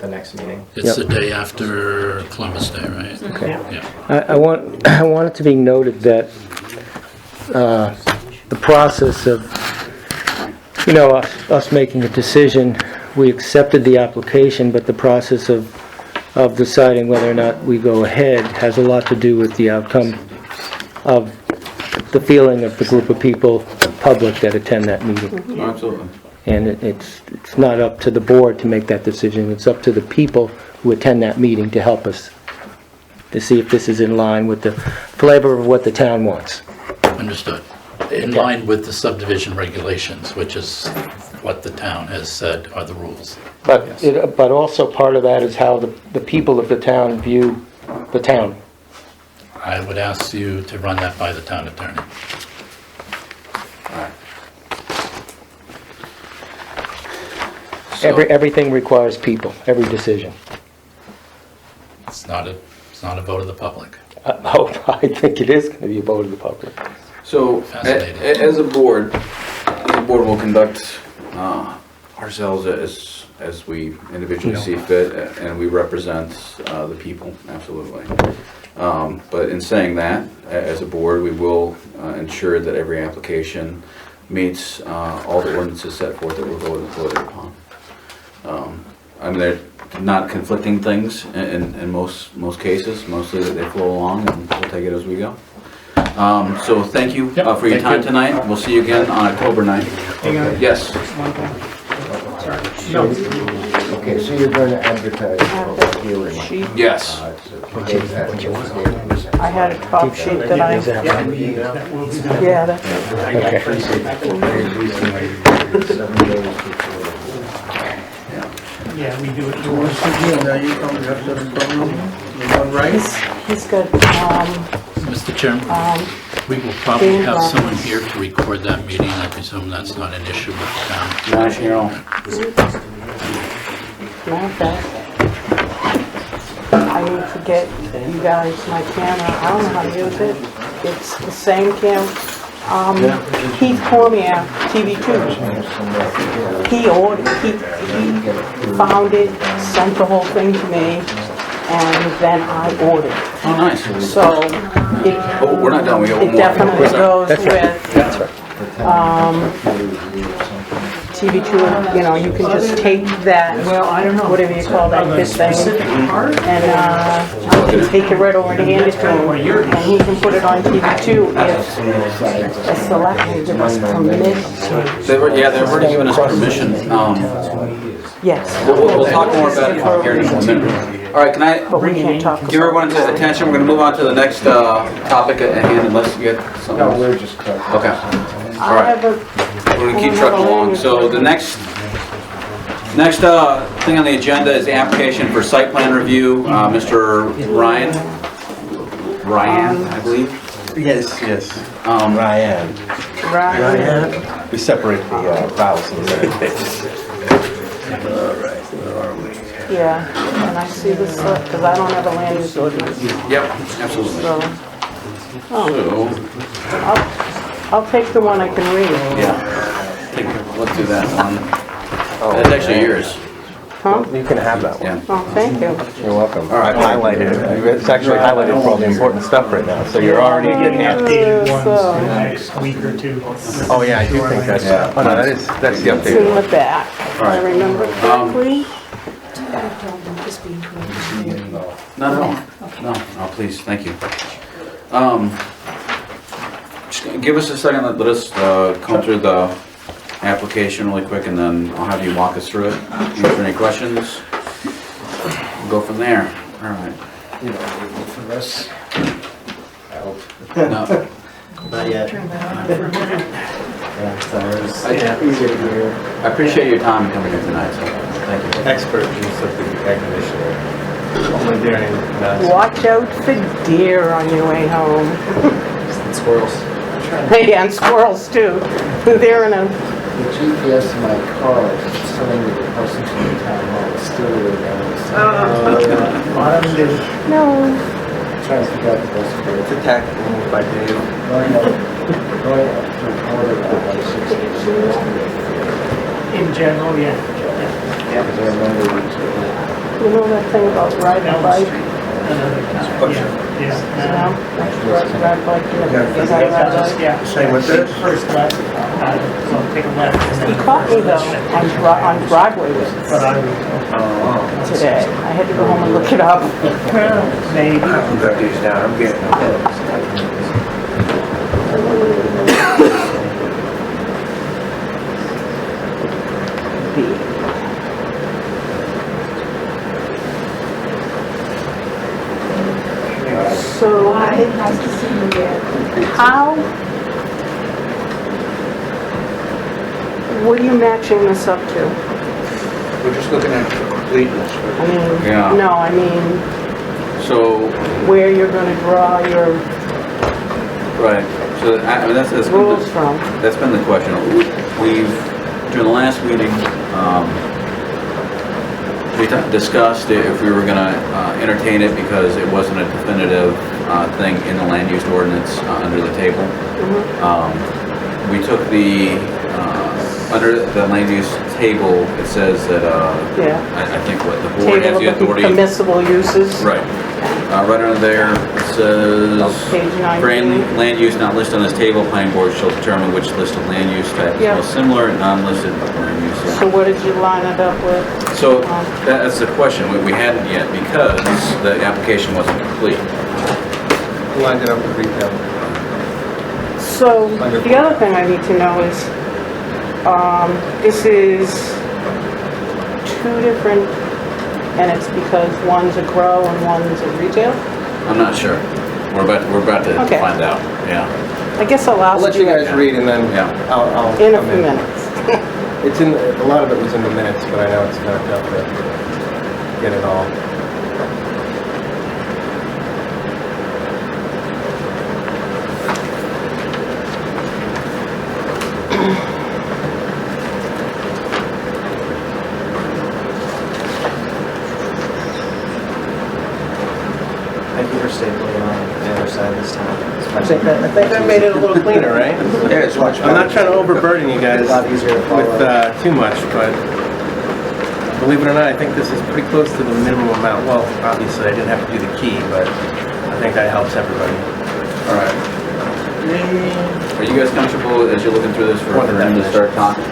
next meeting. It's the day after Columbus Day, right? Okay. Yeah. I want it to be noted that the process of, you know, us making a decision, we accepted the application, but the process of deciding whether or not we go ahead has a lot to do with the outcome of the feeling of the group of people, public, that attend that meeting. Oh, absolutely. And it's not up to the board to make that decision, it's up to the people who attend that meeting to help us, to see if this is in line with the flavor of what the town wants. Understood. In line with the subdivision regulations, which is what the town has said are the rules. But also part of that is how the people of the town view the town. I would ask you to run that by the town attorney. All right. So- Everything requires people, every decision. It's not a vote of the public. Oh, I think it is going to be a vote of the public. So, Fascinating. as a board will conduct ourselves as we individually see fit, and we represent the people, absolutely. But in saying that, as a board, we will ensure that every application meets all the ordinances set forth that were voted upon. I mean, they're not conflicting things in most cases, mostly that they flow along, and we'll take it as we go. So thank you for your time tonight. We'll see you again on October 9th. Hang on. Yes. One thing. Sorry. Okay, so you're going to advertise public hearing. Sheet. Yes. I had a top sheet that I, That will be done. yeah, that's it. 7 days before. Yeah, we do it yours. He's got, Mr. Chairman, we will probably have someone here to record that meeting. I presume that's not an issue with the town. National. not that. I need to get you guys my camera. I don't know how to use it. It's the same camera. Keith Cormier, TV2. He ordered, he found it, sent the whole thing to me, and then I ordered. Oh, nice. So it Oh, we're not done, we got one it more. definitely goes That's right. with That's right. TV2, you know, you can just take that, Well, I don't know. whatever you call that, this thing, and you can take it right over and hand it to him, and he can put it on TV2 if the selectmen give us permission. Yeah, they've already given us permission. Yes. We'll talk more about it here in just a minute. All right, can I But we can't talk give everyone's attention? We're going to move on to the next topic at hand unless you get something else. we're just. Okay. All I right. have a, We're going to keep trucking along. So the next thing on the agenda is the application for site plan review. Mr. Ryan, I believe. Yes. Um, Ryan. Ryan, We separate the files in a minute. yeah, and I see this, because I don't have a land use ordinance, Yep, absolutely. so, So, I'll take the one I can read. yeah, let's do that one. That's actually yours. Huh? You can have that one. Yeah. Oh, thank you. You're welcome. All right. I've highlighted it. It's actually highlighted for all the important stuff right now, so you're already Getting getting it. updated ones So- in the next week or two. Oh, yeah, I do think that's, Yeah. oh, no, that's the It's in updated. the back, if I remember correctly. No, please, thank you. Just give us a second, let us come through the application really quick, and then I'll have you walk us through it. Answer any questions. We'll go from there. All right. You know, waiting for this. I hope. No, Not yet. Yeah, so it's I- easier to hear. I appreciate your time coming in tonight, so thank you. Expert use of the air conditioner. Only during, Watch out for deer on your way home. squirrels. Yeah, and squirrels too. They're in a, The GPS in my car is telling me the person from the town hall is still really down. no, Trying to figure out the best way. It's attack move by Dave. Going up to Porter about like 6 years. In general, yeah. Because I remember we you know that thing about riding a bike? You Yeah. know, ride a bike, you know, you guys ride a bike? Yeah. Same with this? First left, so take a left. and He then- caught me though on Broadway But I today. I had to go home and look it up. maybe. I've got these down, I'm getting them. So, how, what are you matching this up to? We're just looking at completeness. I mean, Yeah. no, I mean, So, where you're gonna draw your right, so I mean, that's been rules the, from. that's been the question. We've, during the last meeting, we discussed if we were gonna entertain it because it wasn't a definitive thing in the land use ordinance under the table. We took the, under the land use table, it says that, Yeah. I think what the board has Table the of authority. permissible uses. Right. Right under there, it says, Page 19. for any land use not listed on this table, planning board shall determine which listed land use type is Yeah. most similar and non-listed land use. So what did you line it up with? So that's the question. We hadn't yet because the application wasn't complete. Lined it up with retail. So, the other thing I need to know is, this is two different, and it's because one's a grow and one's a retail? I'm not sure. We're about to Okay. find out. Yeah. I guess I'll I'll ask let you you guys read and then Yeah. I'll in a come few minutes. It's in, a lot of it was in the minutes, but I know it's kind of tough to get it all. Thank you for stapling on the other side this time. I think that made it a little cleaner, right? Yeah, it's much I'm not trying to overburden you guys A lot easier to follow. with too much, but believe it or not, I think this is pretty close to the minimum amount. Well, obviously, I didn't have to do the key, but I think that helps everybody. All right. Are you guys comfortable as you're looking through this for him to start talking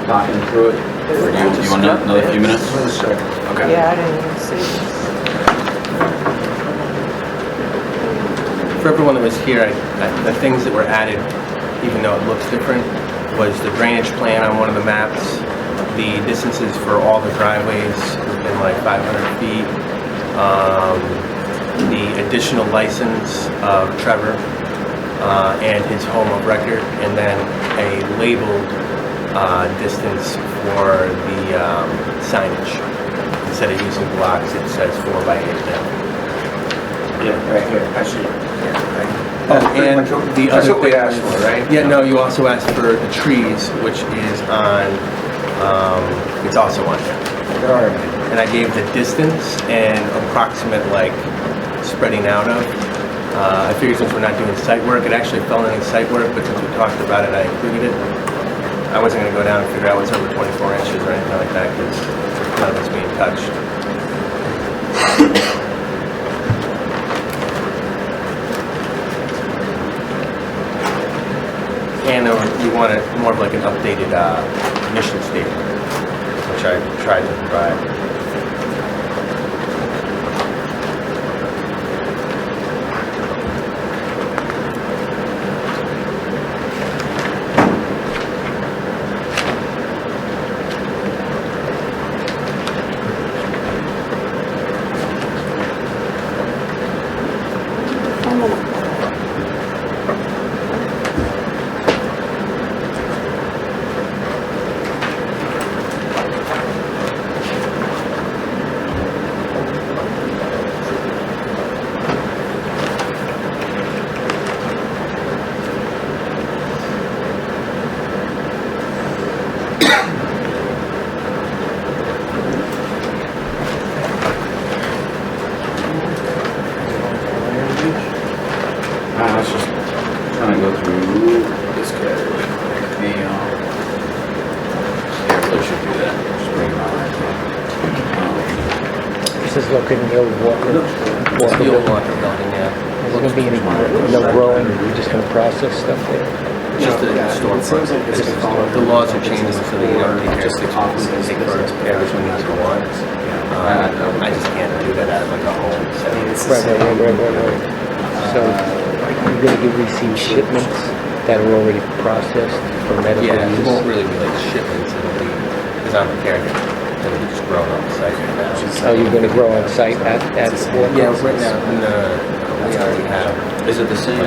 through it? Or do you want another few minutes? Okay. Yeah, I didn't even see this. For everyone that was here, the things that were added, even though it looks different, was the drainage plan on one of the maps, the distances for all the driveways within like 500 feet, the additional license of Trevor and his home of record, and then a labeled distance for the signage. Instead of using blocks, it says 4x8 now. Yeah, right here, I see. And the That's other what we thing asked was- for, right? Yeah, no, you also asked for the trees, which is on, it's also on there. All right. And I gave the distance and approximate, like, spreading out of. I figured since we're not doing site work, it actually fell into site work, but since we talked about it, I included it. I wasn't gonna go down and figure out what's over 24 inches or anything like that, because none of it's being touched. And you wanted more of like an updated mission statement, which I tried to provide. I was just trying to go through this category. Yeah, really should do that. Just bring it on. This is located in the old Walker It's the old Walker building, yeah. Is there gonna be any, no growing, we're just gonna process stuff there? Just the Yeah, storefront. it seems like it's gonna follow The laws are changing so that you don't take just care the of office take for repairs when you want. I just can't do that out of like a home setting. Right. So, you're gonna receive shipments that are already processed for medical Yeah, it use? won't really be like shipments, it'll be, because I'm a caregiver, it'll be just grown on site now. Oh, you're gonna grow on site at Walker? Yeah, right now, we already have. Is it the same,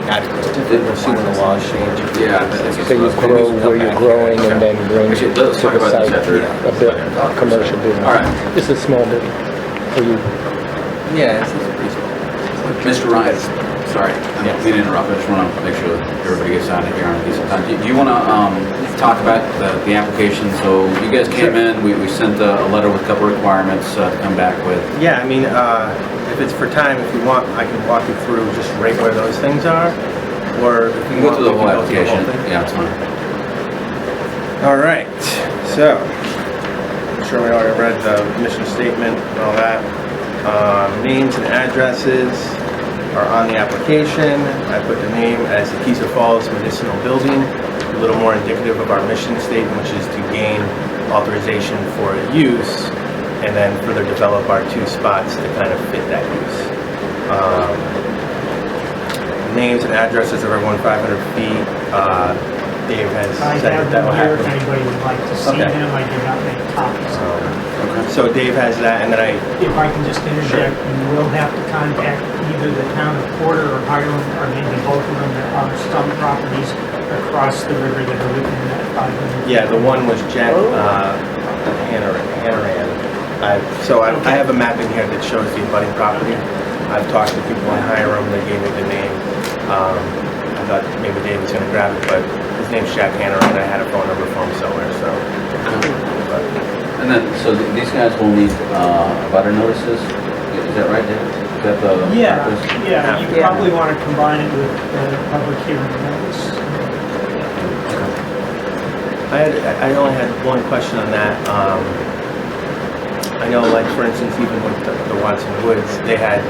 Adequate, assuming the laws change. yeah. So you grow where you're growing and then bring to Actually, the let's talk about site this after. a commercial business? All right. Just a small business for you? Yeah, it's pretty small. Mr. Ryan, sorry, I don't mean to interrupt, I just want to make sure that everybody gets out of here on a decent time. Do you want to talk about the application? So you guys came in, we sent a letter with a couple requirements to come back with. Yeah, I mean, if it's for time, if you want, I can walk you through just right where those things are, or if You you can go want, through the we whole can go through the application. whole thing. Yeah, it's fine. All right, so, I'm sure we already read the mission statement and all that. Names and addresses are on the application. I put the name as the Keezer Falls Medicinal Building, a little more indicative of our mission statement, which is to gain authorization for use and then further develop our two spots to kind of fit that use. Names and addresses of everyone 500 feet. Dave has I said have that will them here if happen. anybody would like to see Okay. them. I did not make copies. So Dave has that, and then If I can just interject, you will have to contact either the town of Porter or Highland, or maybe both of them. There are some properties across the river that are within that 500. yeah, the one was Jack Hannaran. So I have a map in here that shows the abutting property. I've talked to people in Hiram, they gave me the name. I thought maybe Dave was gonna grab it, but his name's Jack Hannaran. I had a phone number for him somewhere, so. But, And then, so these guys will need butter notices? Is that right, Dave? Is that the Yeah, purpose? yeah, you probably want to combine it with the public hearing notice. I only had one question on that. I know, like, for instance, even with the Watson Woods, they had,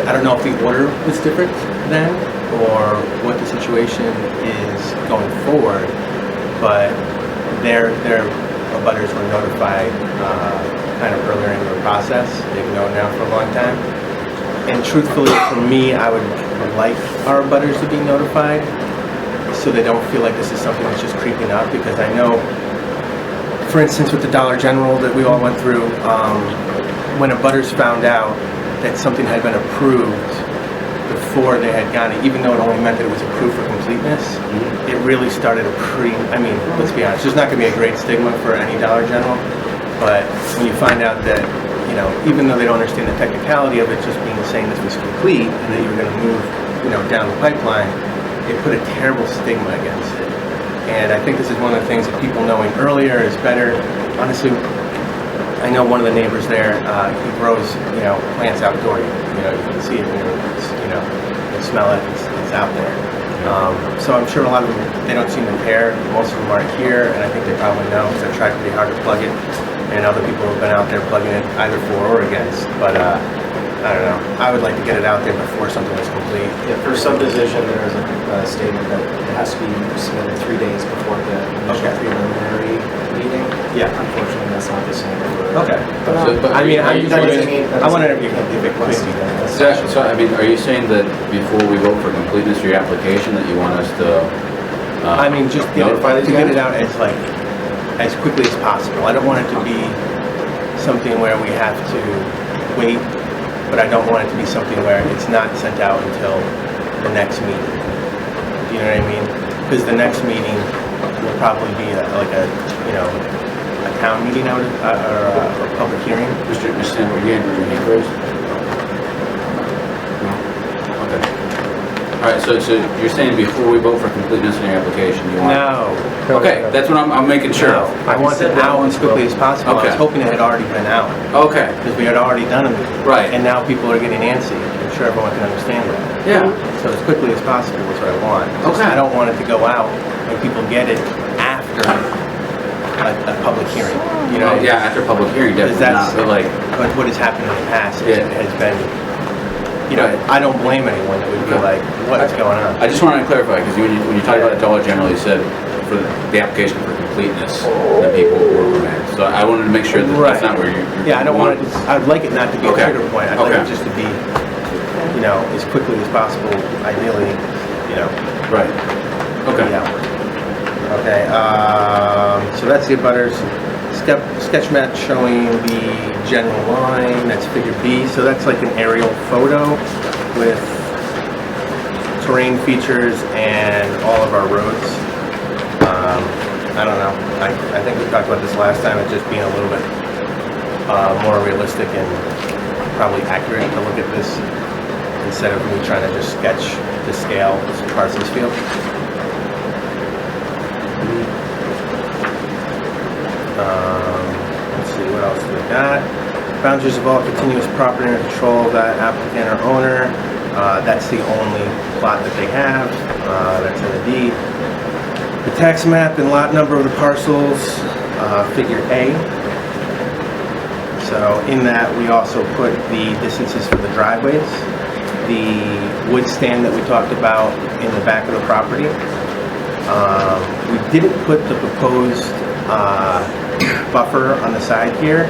I don't know if the order was different then, or what the situation is going forward, but their abutters were notified kind of earlier in the process. They've known now for a long time. And truthfully, for me, I would like our abutters to be notified so they don't feel like this is something that's just creeping up, because I know, for instance, with the Dollar General that we all went through, when abutters found out that something had been approved before they had gotten it, even though it only meant that it was approved for completeness, it really started I mean, let's be honest, there's not going to be a great stigma for any Dollar General, but when you find out that, you know, even though they don't understand the technicality of it just being saying this was complete and that you were going to move, you know, down the pipeline, it put a terrible stigma against it. And I think this is one of the things that people knowing earlier is better. Honestly, I know one of the neighbors there, he grows, you know, plants outdoor. You know, you can see it, you know, you smell it, it's out there. So I'm sure a lot of them, they don't seem to care. Most of them aren't here, and I think they probably know, because I've tried pretty hard to plug it. And other people have been out there plugging it either for or against. But I don't know. I would like to get it out there before something is complete. Yeah, for subdivision, there is a statement that it has to be submitted 3 days before the initial preliminary meeting. Yeah. Unfortunately, that's not the same for... Okay. But I mean, I want to, if it was. So, I mean, are you saying that before we vote for completeness of your application, that you want us to I mean, just notify these to get guys? it out as quickly as possible. I don't want it to be something where we have to wait, but I don't want it to be something where it's not sent out until the next meeting. Do you know what I mean? Because the next meeting will probably be you know, a town meeting or a public hearing. Mr. Sandberg, again, your hand raised? No? Okay. All right, so you're saying before we vote for completeness in your application, you want... No. Okay, that's what I'm making sure. No, I want it out as quickly as possible. I was Okay. hoping it had already been out. Okay. Because we had already done it. Right. And now people are getting antsy. I'm sure everyone can understand that. Yeah. So as quickly as possible is what I want. Just Okay. I don't want it to go out and people get it after a public hearing. You know? Yeah, after public hearing, Because definitely not, but like... But what has happened in the past Yeah. has been, you know, I don't blame anyone that would be like, what's going on? I just wanted to clarify, because when you talked about Dollar General, you said for the application for completeness, that people were permitted. So I wanted to make sure that that's not where you're... Yeah, I don't want it, I'd like it not to be a Okay. trigger point. I'd like Okay. it just to be, you know, as quickly as possible, ideally, you know. Right. Okay. Yeah. Okay, so that's the abutters. Sketch map showing the general line, that's figure B. So that's like an aerial photo with terrain features and all of our roads. I don't know, I think we talked about this last time, it just being a little bit more realistic and probably accurate to look at this instead of me trying to just sketch the scale as Parsons Field. Let's see, what else do we got? Boundaries of all continuous property under control of that applicant or owner. That's the only plot that they have. That's in the deed. The tax map and lot number of the parcels, figure A. So in that, we also put the distances for the driveways, the wood stand that we talked about in the back of the property. We didn't put the proposed buffer on the side here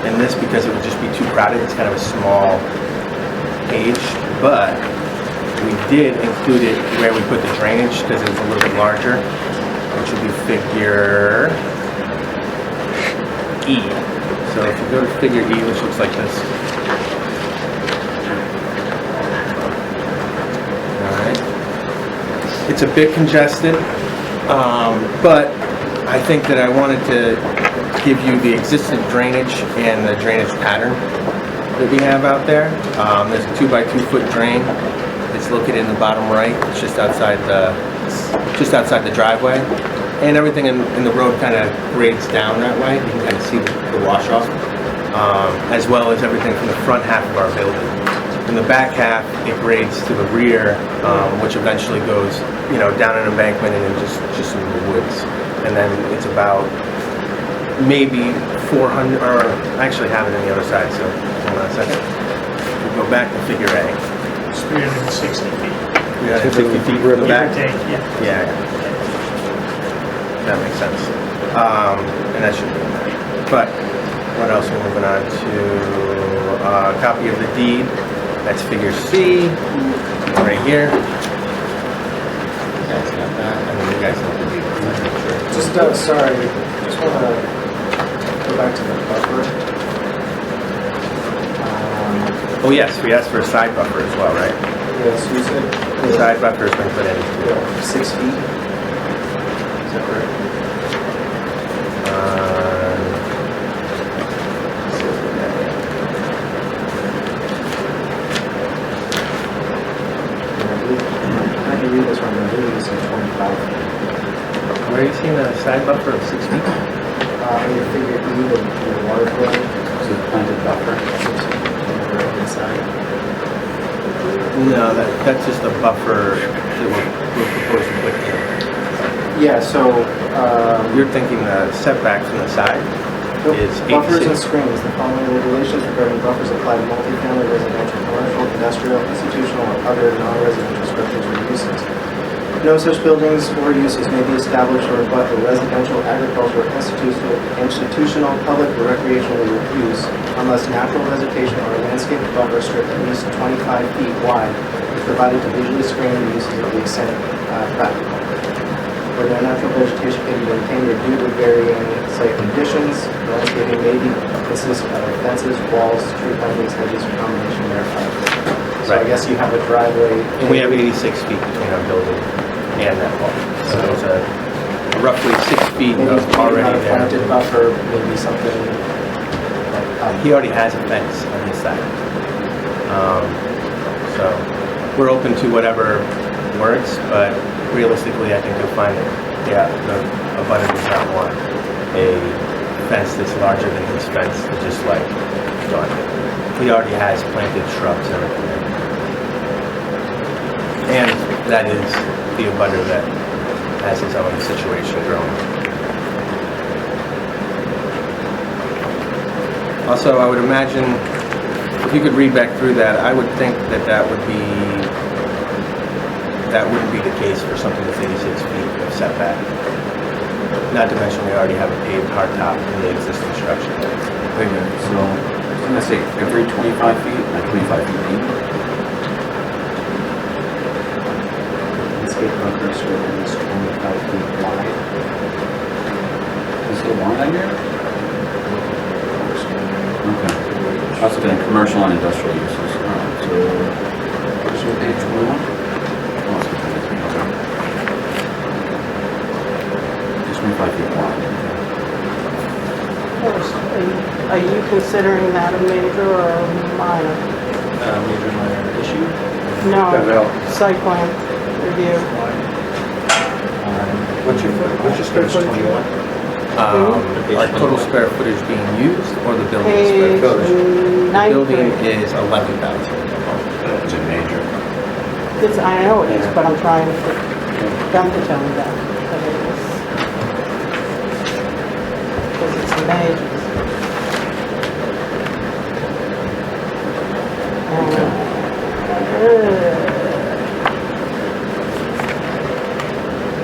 in this because it would just be too crowded. It's kind of a small page, but we did include it where we put the drainage because it's a little bit larger, which would be figure E. So if you go to figure E, which looks like this. Alright. It's a bit congested, but I think that I wanted to give you the existing drainage and the drainage pattern that we have out there. There's a 2x2 foot drain. It's located in the bottom right. It's just outside the driveway. And everything in the road kind of grades down that way. You can kind of see the wash off, as well as everything from the front half of our building. In the back half, it grades to the rear, which eventually goes, you know, down an embankment and then just into the woods. And then it's about maybe 400, or I actually have it on the other side, so hold on a second. We go back to figure A. It's 360 feet. 360 feet from the back? Give or take, yeah. Yeah, that makes sense. And that should be in there. But what else? We're moving on to a copy of the deed. That's figure C, right here. You guys got that? I mean, you guys have the deed. Just, sorry, just want to go back to the buffer. Oh yes, we asked for a side buffer as well, right? Yes, you said. The side buffer's been put in. 6 feet. Is that correct? I can read this one, I believe it's 25 feet. Where are you seeing a side buffer of 6 feet? In your figure E, the water flow. This is planted buffer. Inside. No, that's just a buffer that we're proposing to put in. Yeah, so, You're thinking the setback from the side is buffers and 86? screens, the following regulations regarding buffers apply to multifamily, residential, commercial, industrial, institutional, or other non-residential structures or uses. No such buildings or uses may be established or abut a residential, agricultural, institutional, public, or recreational use unless natural vegetation or a landscape buffer strip at least 25 feet wide is provided to visually screen the uses of the extent practical. Where no natural vegetation can be maintained or due to varying site conditions, landscaping may consist of fences, walls, tree plantings, hedges, or combination thereof. So I guess you have a driveway. And we have 86 feet between our building and that wall. So it's a roughly 6 feet Maybe of already not a there. planted buffer, maybe something like, He already has a fence on his side. So we're open to whatever works, but realistically, I think you'll find that, yeah, the abutter does not want a fence that's larger than his fence to just like go on. He already has planted shrubs and everything. And that is the abutter that has his own situation growing. Also, I would imagine, if you could read back through that, I would think that wouldn't be the case for something that's 86 feet of setback. Not to mention we already have a paved hardtop in the existing structure. Wait a minute, so, I'm gonna say every 25 feet, like 25 feet deep? landscape buffer strip at least 25 feet wide. Is it wide on here? Okay. Also been commercial and industrial uses. Alright, so, where's your page 21? Oh, it's 23, okay. It's 25 feet wide. Are you considering that a major or a minor? Major minor issue. No, site plan review. What's your square footage? 21. Our total square footage being used or the building square Page footage? The building 93. is 11,000. Is it major? I know it is, but I'm trying to get them to tell me that it is. Because it's major.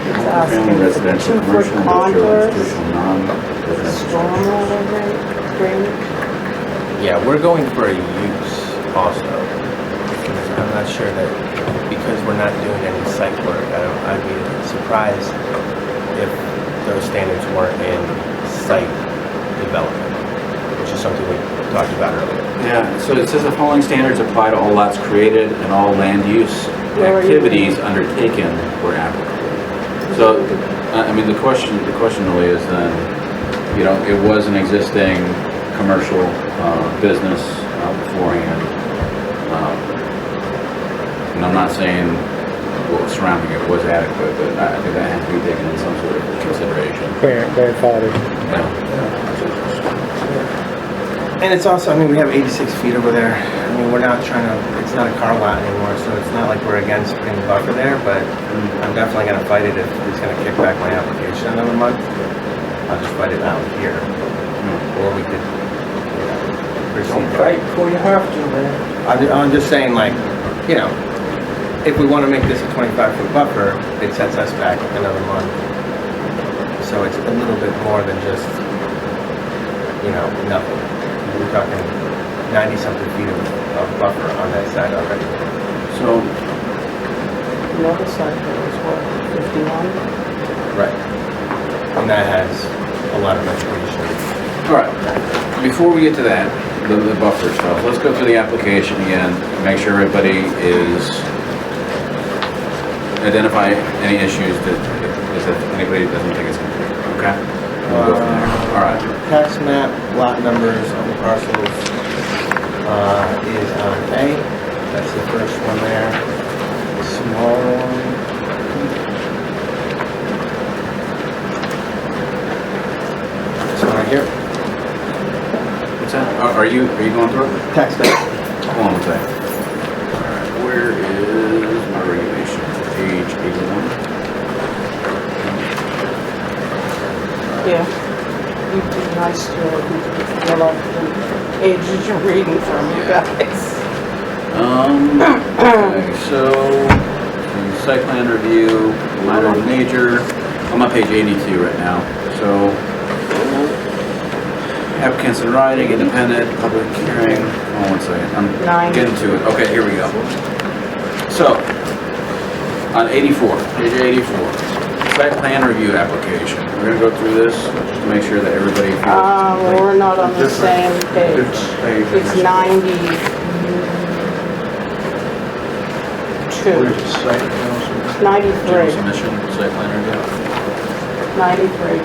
It's asking Family, for residential, 2-foot commercial, industrial, contours, institutional, non-residential. stormwater drainage. Yeah, we're going for a use also. I'm not sure that, because we're not doing any site work, I'd be surprised if those standards weren't in site development, which is something we talked about earlier. Yeah, so it says the following standards apply to all lots created and all land use activities undertaken where applicable. So, I mean, the question really is then, you know, it was an existing commercial business beforehand. And I'm not saying what was surrounding it was adequate, but I think that has to be taken in some sort of consideration. Grandfather. And it's also, I mean, we have 86 feet over there. I mean, we're not trying to, it's not a car lot anymore, so it's not like we're against putting the buffer there, but I'm definitely going to fight it if he's going to kick back my application another month. I'll just fight it out here. Or we could, proceed. Don't fight before you have to, man. I'm just saying, like, you know, if we want to make this a 25-foot buffer, it sets us back another month. So it's a little bit more than just, you know, nothing. We're talking 90-something feet of buffer on that side already. So, The other side is what, 51? Right. And that has a lot of vegetation. all right, before we get to that, the buffer stuff, let's go through the application again, make sure everybody is, identify any issues that anybody doesn't think is complete, okay? We'll go from there. All right. Tax map, lot numbers on the parcels is on A. That's the first one there. The small one. This one right here. What's that? Are you going through it? Tax map. Hold on a second. All right, where is my regulation? Page 81. Yeah. You'd be nice to fill up the pages you're reading from, you guys. Okay, so, site plan review, minor and major, I'm on page 82 right now, so, applicants in writing, independent, public hearing, hold on one second, I'm Nine. getting to it, okay, here we go. So, on 84, page 84, site plan review application, we're gonna go through this, just to make sure that everybody feels. Well, we're not on the same page. It's 92. Where's the site now? 93. General submission, site plan review. 93.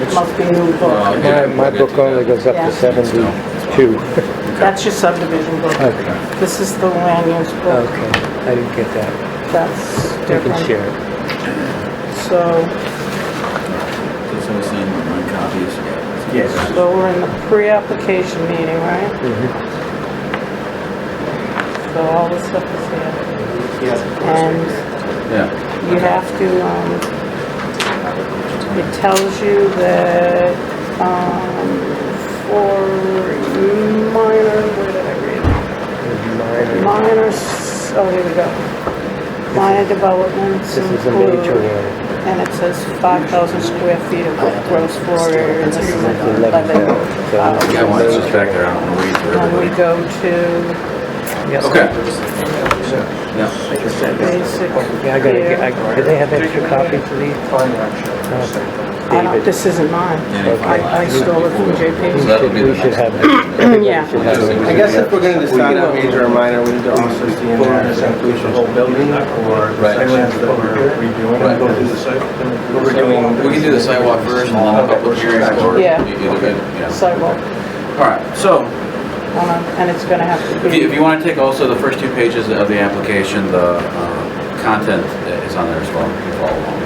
It must be new book. My book only goes up Yeah. to 72. That's your subdivision book. Okay, This is the land use book. okay, I didn't get that. That's You can different. share it. So, So we're saying 1 copies. Yes. so we're in the pre-application meeting, right? So all this stuff is here. Yes. And Yeah. you have to, it tells you that, for minor, where did I read it? Minor, oh, here we go. Minor developments This is a major include, one. and it says 5,000 square feet of gross floor area, and this is 11,000. Yeah, well, it's just back there, I don't want to read through Then we everybody. go to Okay. Yeah. basic Yeah, I gotta get, here. do they have extra copies of these? I don't, this isn't mine. I stole it from So JP. that'll be the We should next have one. it. Yeah. I guess if we're going to decide on major or minor, we need to also see in there, does that include the whole building or the Right. sections that we're redoing? Right. What we're doing. We can do the sidewalk first and then the public hearing, or Yeah. either good, yeah. Sidewalk. All right, so, And it's gonna have to if you be, want to take also the first 2 pages of the application, the content is on there as well, you can follow along.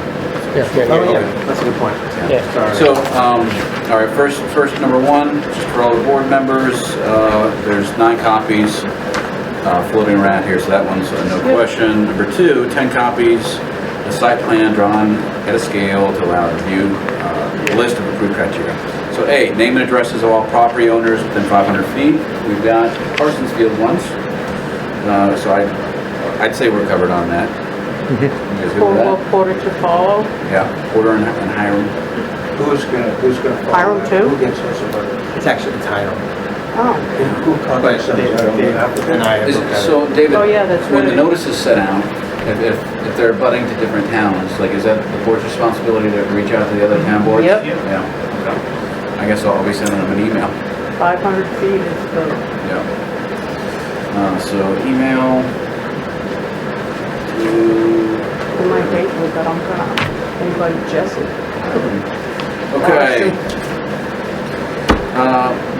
Oh, yeah, that's a good point. Yeah. Sorry. So, all right, first number 1, just for all the board members, there's 9 copies floating around here, so that one's no question. Number 2, 10 copies, the site plan drawn at a scale to allow review, list of approved criteria. So A, name and addresses of all property owners within 500 feet. We've got Parsons Field once, so I'd say we're covered on that. You guys good with that? Porter to follow. Yeah, Porter and Hiram. Who's gonna follow Hiram that? too? Who gets us about it? It's actually the title. Oh, Who contacts them? And I have Is- looked at it. So, David, Oh, yeah, that's when the right. notice is set out, if they're abutting to different towns, like, is that the board's responsibility to reach out to the other town boards? Yep. Yeah, okay. I guess I'll be sending them an email. 500 feet is the, Yeah. So, email to... in my date with that, I'm gonna, anybody, Jesse? Okay.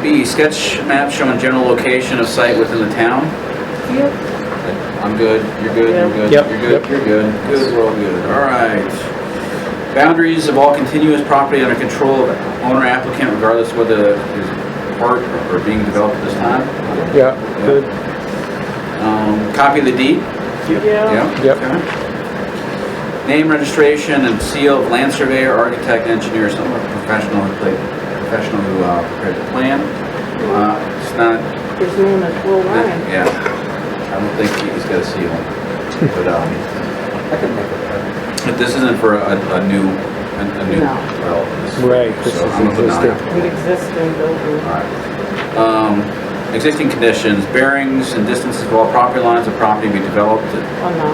B, sketch map showing general location of site within the town. Yep. I'm good, you're good, you're good, Yep. you're good, you're good. Good, we're all good. All right. Boundaries of all continuous property under control of owner applicant regardless whether it is part or being developed at this time. Yeah, good. Copy of the deed. Yeah. Yep. Okay. Name, registration, and seal of land surveyor, architect, engineer, some professional who prepared the plan. It's not, His name is Will Ryan. yeah, I don't think he's got a seal. But, I can make it better. but this isn't for a new, No. well, this is. Right, this so is I'm gonna put nine. existing. An existing building. Alright. Existing conditions, bearings and distances of all property lines of property be developed, Oh, no.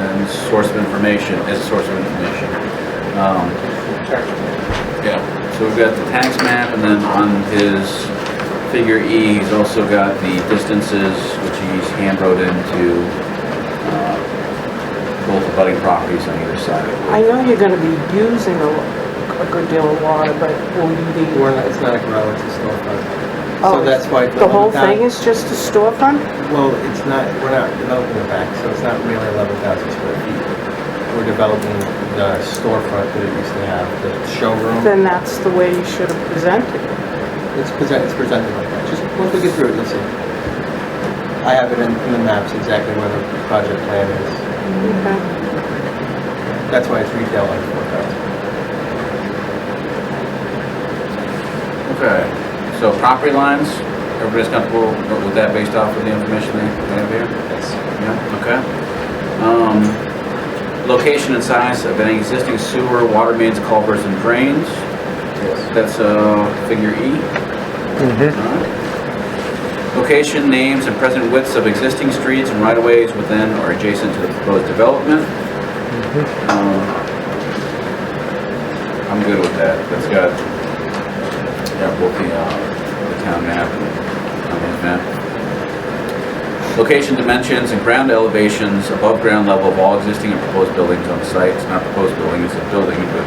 and source of information, as a source of information. Yeah, so we've got the tax map, and then on his figure E, he's also got the distances, which he's hand wrote into both the budding properties on either side of it. I know you're gonna be using a good deal of water, but will you be... It's not a grow, it's a storefront. Oh, So that's why. The whole thing is just a storefront? Well, it's not, we're not developing the back, so it's not really 11,000 square feet. We're developing the storefront that it used to have, the showroom. Then that's the way you should have presented it. It's presented like that. Just once we get through it, you'll see. I have it in the maps exactly where the project plan is. Okay. That's why it's retail under 4,000. Okay, so property lines, everybody's comfortable with that based off of the information they have here? Yes. Yeah, okay. Location and size of any existing sewer, water mains, culverts, and drains. That's figure E. Alright. Location, names, and present widths of existing streets and right-of-ways within or adjacent to the proposed development. I'm good with that. That's got both the town map and his map. Location, dimensions, and ground elevations above ground level of all existing and proposed buildings on the site. It's not proposed building, it's a building, but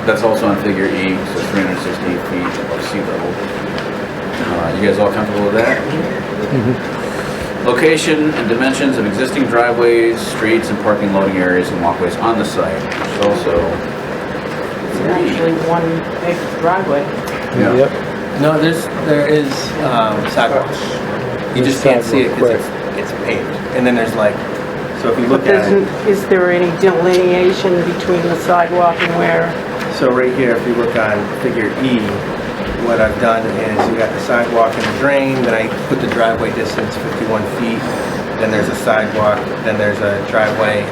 that's also on figure E, so 368 feet above sea level. You guys all comfortable with that? Location and dimensions of existing driveways, streets, and parking loading areas and walkways on the site, which is also It's actually one big driveway. Yeah. No, there is sidewalks. You just can't see it because it's paved. And then there's like, so if you look at it. Is there any delineation between the sidewalk and where? So right here, if you look on figure E, what I've done is you got the sidewalk and the drain, then I put the driveway distance 51 feet, then there's a sidewalk, then there's a driveway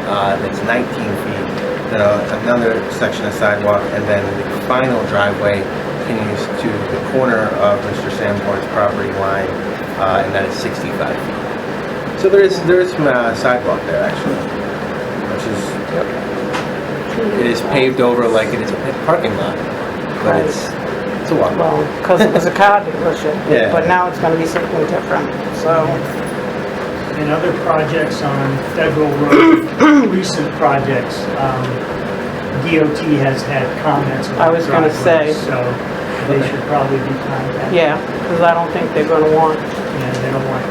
that's 19 feet, then another section of sidewalk, and then the final driveway continues to the corner of Mr. Sanborn's property line, and that is 65 feet. So there is some sidewalk there actually, which is, it is paved over like it is a parking lot, but it's a walk. Well, because it was a car dealership. Yeah. But now it's gonna be something different, so. And other projects on federal road, recent projects, DOT has had comments about I was gonna say. driveways, so they should probably be contacted. Yeah, because I don't think they're gonna want, And they don't want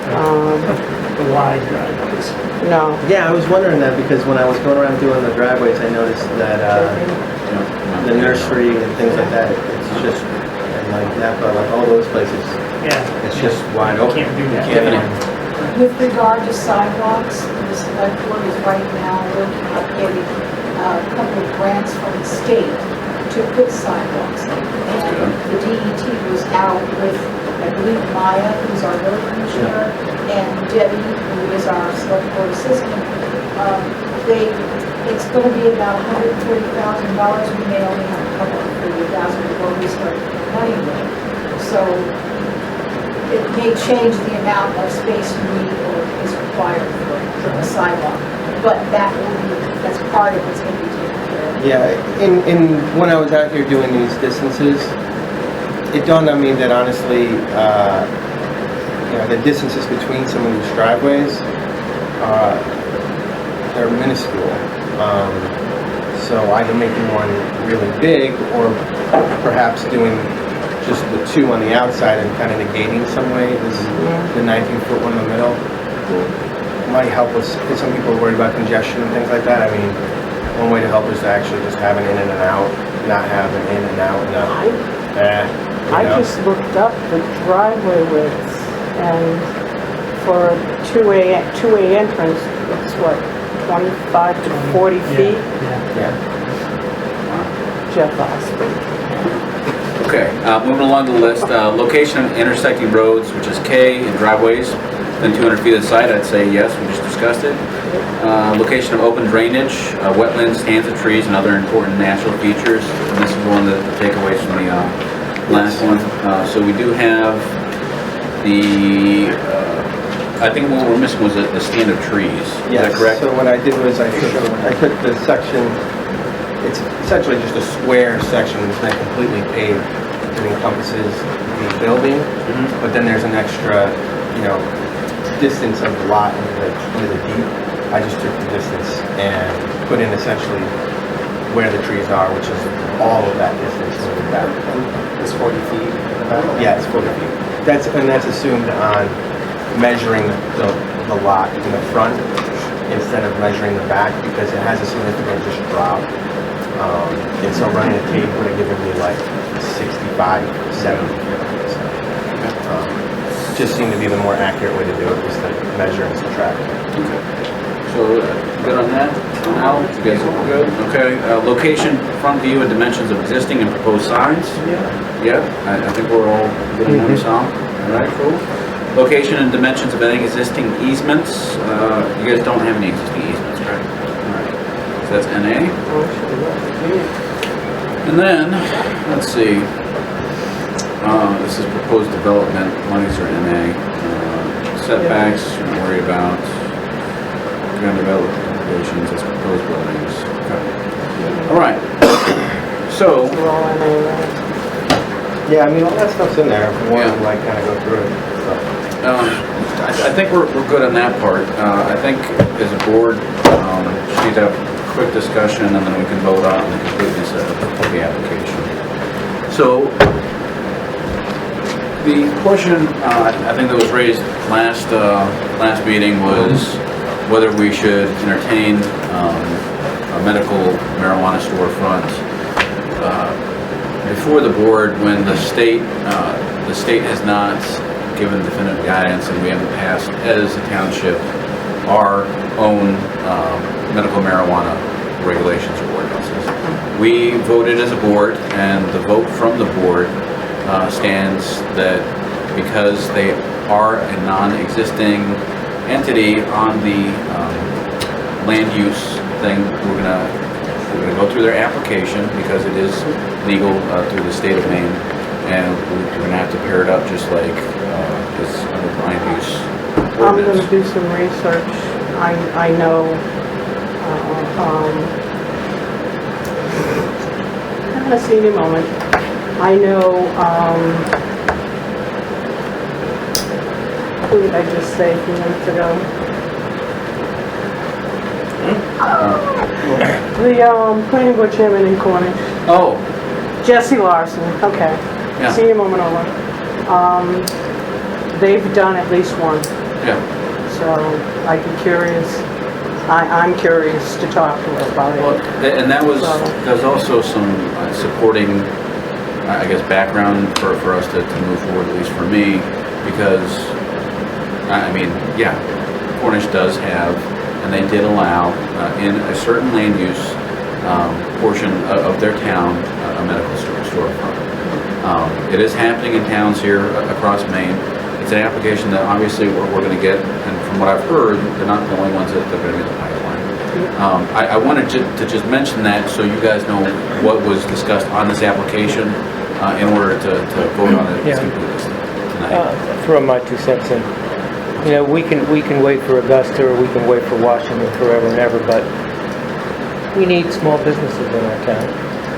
the wide driveways. no. Yeah, I was wondering that because when I was going around doing the driveways, I noticed that the nursery and things like that, it's just, and like Napa, like all those places, Yeah. it's just wide open. Can't do that. Can't. With regard to sidewalks, the select board is right now looking at getting a couple of grants from the state to put sidewalks in. And the DET was out with, I believe, Maya, who's our road commissioner, and Debbie, who is our select board assistant. It's going to be about $140,000. We may only have a couple of $30,000 before we start money with it. So it may change the amount of space you need or is required for a sidewalk, but that's part of what's going to be taken care of. Yeah, in when I was out here doing these distances, it dawned on me that honestly, the distances between some of these driveways are minuscule. So either making one really big or perhaps doing just the two on the outside and kind of negating some way the 19-foot one in the middle might help us, because some people are worried about congestion and things like that. I mean, one way to help is to actually just have an in and an out, not have an in and out. I just looked up the driveway widths, and for a two-way entrance, it's what, 25 to 40 feet. Yeah. Jeff Osborne. Okay, moving along the list, location of intersecting roads, which is K, and driveways, within 200 feet of the site, I'd say yes, we just discussed it. Location of open drainage, wetlands, stands of trees, and other important natural features. And this is one of the takeaways from the last one. So we do have the, I think what we're missing was the stand of trees. Is that correct? So what I did was I took the section, it's essentially just a square section that's not completely paved. It encompasses the building, but then there's an extra, distance of the lot into the deep. I just took the distance and put in essentially where the trees are, which is all of that distance to the back. It's 40 feet in the back? Yeah, it's 40 feet. That's assumed on measuring the lot in the front instead of measuring the back, because it has a significant just drop. And so running a tape would have given me like 65, 70. Just seemed to be the more accurate way to do it, was to measure and subtract. Okay. So, good on that? Al, you guys all good? Okay, location, front view, and dimensions of existing and proposed signs? Yeah, I think we're all good on one song. All right, cool. Location and dimensions of any existing easements. You guys don't have any existing easements, right? All right. So that's NA. And then, let's see. This is proposed development. Monies are NA. Setbacks, you don't worry about. Ground development regulations, that's proposed buildings. Okay. All right. So. Yeah, I mean, all that stuff's in there. If you want to kind of go through it. I think we're good on that part. I think as a board, just need to have a quick discussion and then we can vote on the completeness of the application. So the question I think that was raised last meeting was whether we should entertain a medical marijuana storefront before the board when the state has not given definitive guidance and we haven't passed as a township our own medical marijuana regulations or ordinances. We voted as a board, and the vote from the board stands that because they are a non-existing entity on the land use thing, we're gonna go through their application because it is legal through the state of Maine, and we're gonna have to pair it up just like this land use I'm ordinance. gonna do some research. I know, I'm gonna see in a moment. I know, who did I just say a few minutes ago? The planning board chairman in Cornish. Oh. Jesse Larson, okay. Yeah. See you a moment over. They've done at least one. Yeah. So I'd be curious, I'm curious to talk to her about Well, it. and that was, there's also some supporting, I guess, background for us to move forward, at least for me, because, I mean, yeah, Cornish does have, and they did allow, in a certain land use portion of their town, a medical storefront. It is happening in towns here across Maine. It's an application that obviously we're going to get, and from what I've heard, they're not the only ones that are going to get the pipeline. I wanted to just mention that so you guys know what was discussed on this application in order to vote on it tonight. Throw my 2 cents in. You know, we can wait for Augusta or we can wait for Washington forever and ever, but we need small businesses in our town,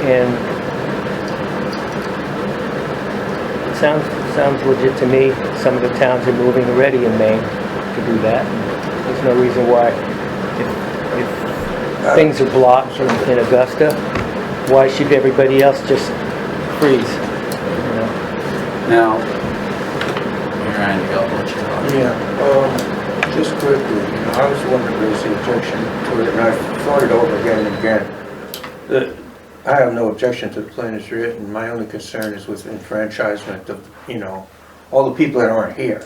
and it sounds legit to me. Some of the towns are moving already in Maine to do that. There's no reason why, if things are blocked in Augusta, why should everybody else just freeze? You know? Now, Ryan, you got what you want. Yeah, just quickly, I was the one that raised the objection to it, and I've thought it over again and again. I have no objection to the plan as written. My only concern is with enfranchisement of, all the people that aren't here.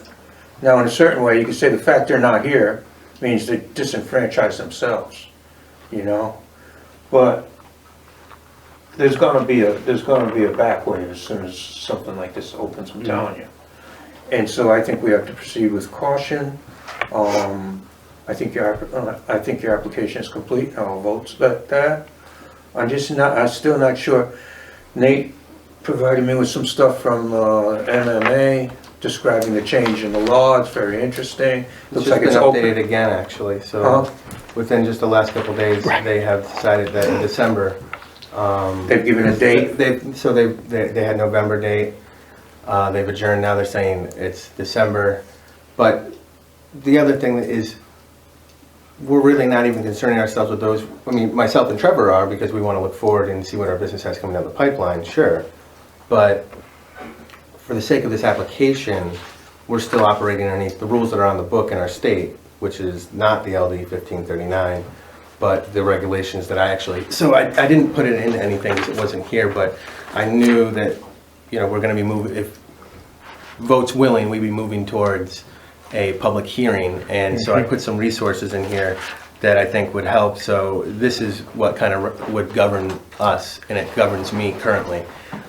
Now, in a certain way, you could say the fact they're not here means they disenfranchise themselves, you know? But there's gonna be a back way as soon as something like this opens, I'm telling you. And so I think we have to proceed with caution. I think your application is complete, I'll vote that. I'm still not sure. Nate provided me with some stuff from MMA describing the change in the law. It's very interesting. It's just been updated again, actually, so within just the last couple days, they have decided that in December. They've given a date? They had November date. They've adjourned, now they're saying it's December. But the other thing is, we're really not even concerning ourselves with those. I mean, myself and Trevor are, because we want to look forward and see what our business has coming down the pipeline, sure. But for the sake of this application, we're still operating underneath the rules that are on the book in our state, which is not the LD 1539, but the regulations that I actually, so I didn't put it into anything because it wasn't here, but I knew that, you know, we're going to be moving, if votes willing, we'd be moving towards a public hearing, and so I put some resources in here that I think would help. So this is what kind of would govern us, and it governs me currently.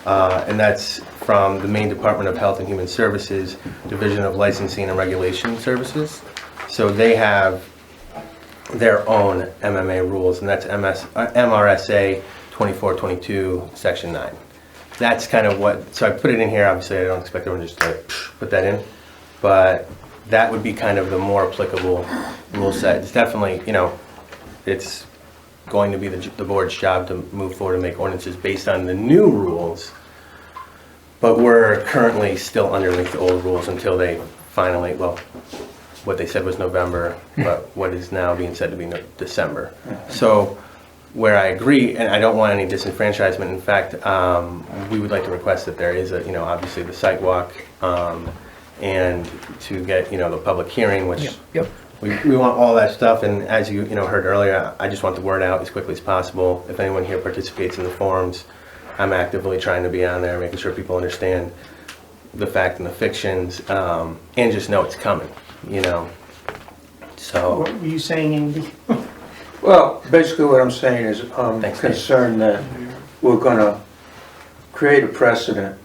And that's from the Maine Department of Health and Human Services, Division of Licensing and Regulation Services. So they have their own MMA rules, and that's MRSA 2422, Section 9. That's kind of what, so I put it in here. Obviously, I don't expect everyone just to like, put that in, but that would be kind of the more applicable rule set. It's definitely, you know, it's going to be the board's job to move forward and make ordinances based on the new rules, but we're currently still underneath the old rules until they finally, well, what they said was November, but what is now being said to be December. So where I agree, and I don't want any disenfranchisement, in fact, we would like to request that there is a, you know, obviously the site walk, and to get, you know, the public hearing, which we want all that stuff. And as you know heard earlier, I just want the word out as quickly as possible. If anyone here participates in the forums, I'm actively trying to be on there, making sure people understand the fact and the fictions, and just know it's coming, you know. So What were you saying, Andy? Well, basically what I'm saying is I'm concerned that we're gonna create a precedent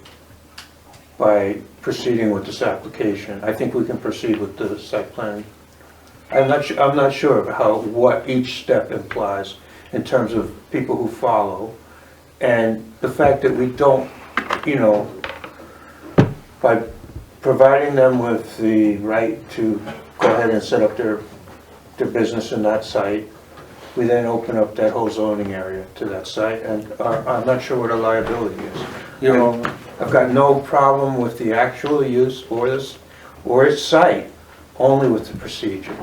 by proceeding with this application. I think we can proceed with the site plan. I'm not sure of what each step implies in terms of people who follow, and the fact that we don't, you know, by providing them with the right to go ahead and set up their business in that site, we then open up that whole zoning area to that site, and I'm not sure what our liability is. You know, I've got no problem with the actual use or its site, only with the procedure.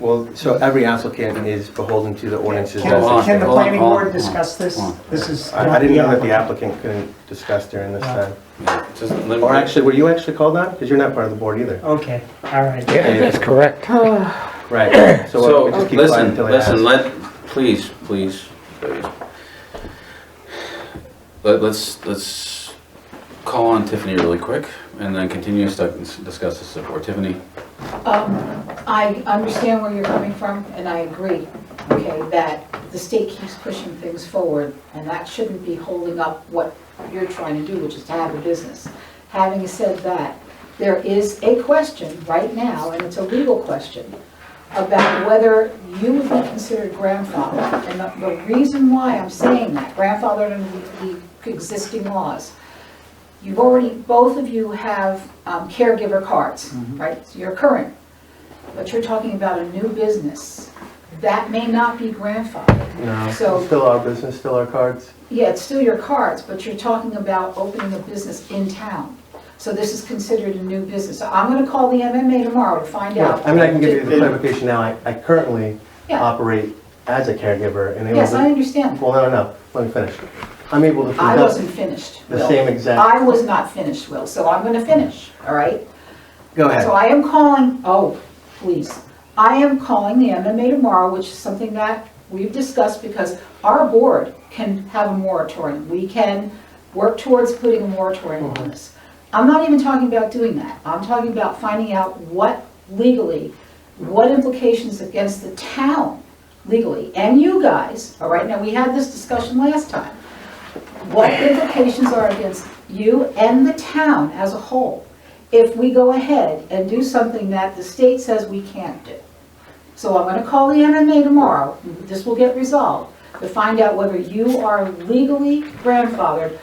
well, so every applicant is beholden to the ordinances. Can the planning board discuss this? This is. I didn't know that the applicant couldn't discuss during this time. Or actually, were you actually called on? Because you're not part of the board either. Okay, all right. Yeah, that's correct. Right. So we just keep quiet until they ask. Please. Let's call on Tiffany really quick and then continue to discuss this support. Tiffany? I understand where you're coming from, and I agree, okay, that the state keeps pushing things forward, and that shouldn't be holding up what you're trying to do, which is to have a business. Having said that, there is a question right now, and it's a legal question, about whether you would be considered grandfathered. And the reason why I'm saying that, grandfathered under the existing laws, you've already, both of you have caregiver cards, right? So you're current, but you're talking about a new business. That may not be grandfathered. No, So- still our business, still our cards. Yeah, it's still your cards, but you're talking about opening a business in town. So this is considered a new business. So I'm gonna call the MMA tomorrow to find out. I mean, I can give you the clarification now. I currently Yeah. operate as a caregiver and able Yes, to- I understand. Well, no, let me finish. I'm able to I conduct wasn't finished, the Will. same exact. I was not finished, Will, so I'm gonna finish, all right? Go ahead. So I am calling, oh, please. I am calling the MMA tomorrow, which is something that we've discussed, because our board can have a moratorium. We can work towards putting a moratorium on this. I'm not even talking about doing that. I'm talking about finding out what legally what implications against the town legally, and you guys, all right, now we had this discussion last time. What implications are against you and the town as a whole if we go ahead and do something that the state says we can't do? So I'm gonna call the MMA tomorrow, this will get resolved, to find out whether you are legally grandfathered.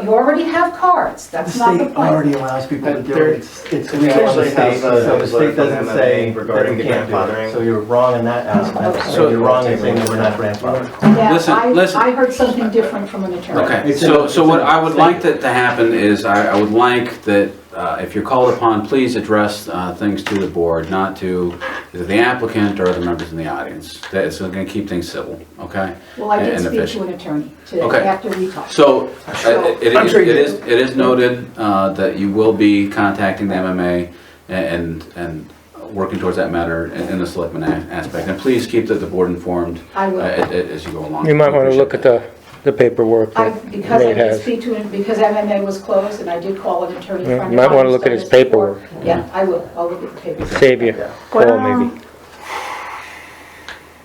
You already have cards, that's not the point. already allows people to do it. It's illegal on the state, so the state doesn't say that we can't do it. So you're wrong in that aspect. So you're wrong in saying that we're not grandfathered. Yeah, Listen. I heard something different from an attorney. Okay, so what I would like to happen is, I would like that, if you're called upon, please address things to the board, not to either the applicant or the members in the audience. It's going to keep things civil, okay? Well, I did And speak efficient. to an attorney today Okay. after we talked. So, I'm sure you did. it is noted that you will be contacting the MMA and working towards that matter in the selectman aspect. And please keep the board informed I will. as you go along. You might want to look at the paperwork Because I Nate did has. speak to him, because MMA was closed, and I did call an attorney Yeah, friend. you might of mine wanna who's look at done his this before. paperwork. Yeah, I will, I'll look at the paperwork. Save you call maybe.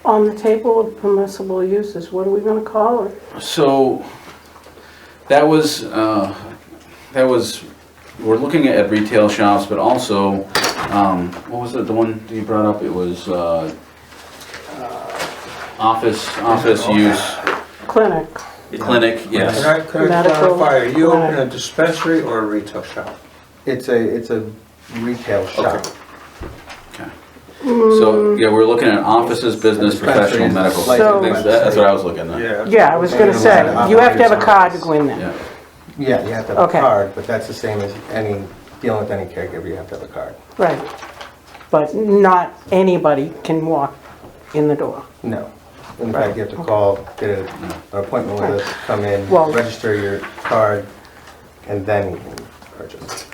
On the table of permissible uses, what are we gonna call it? So, that was, we're looking at retail shops, but also, what was it, the one that you brought up? It was, office use, Clinic. clinic, yes. Can I Medical clarify, are you clinic. opening a dispensary or a retail shop? It's a retail shop. Okay. So, yeah, we're looking at offices, business, professional, medical, So- things, that's what I was looking at. Yeah, I was gonna say, you have to have a card to go in there. Yeah. Yeah, you have to have Okay. a card, but that's the same as dealing with any caregiver, you have to have a card. Right. But not anybody can walk in the door. No. In fact, you have to call, get an appointment with us, come in, Well- register your card, and then you can purchase.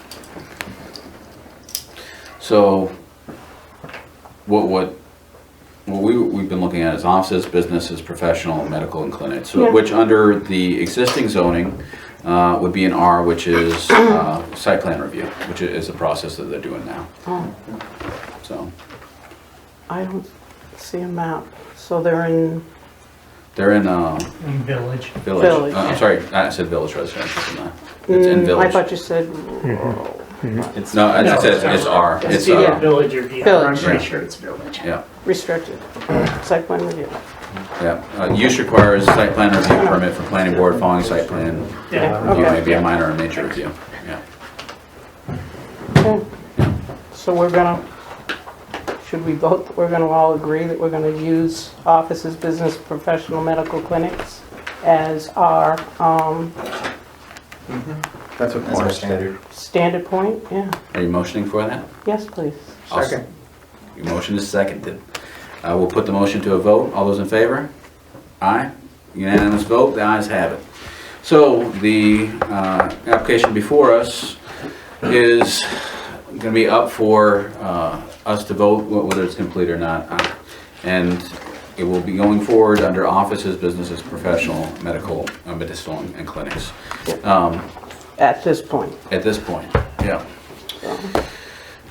So, what we've been looking at is offices, businesses, professional, medical, and clinics. So, Yeah. which under the existing zoning would be an R, which is site plan review, which is the process that they're doing now. Oh, So, I don't see a map. So they're in, they're in In Village. village. Village. I'm sorry, I said village residential. It's in I village. thought you said rural. No, I said it's R. It's Yeah. Village or VR, I'm Village. pretty sure it's Village. yeah. Restricted. Site plan review. Yeah, use requires site plan review permit for planning board following site plan. Yeah. Review Okay. may be a minor or major review, yeah. Okay. So we're gonna, should we vote, we're gonna all agree that we're gonna use offices, business, professional, medical clinics as our That's what Corner's standard. standard point? Yeah. Are you motioning for that? Yes, please. Second. Your motion is seconded. We'll put the motion to a vote. All those in favor? Aye. Unanimous vote, the ayes have it. So, the application before us is going to be up for us to vote whether it's complete or not. And it will be going forward under offices, businesses, professional, medical, medicinal, and clinics. At this point. At this point, yeah.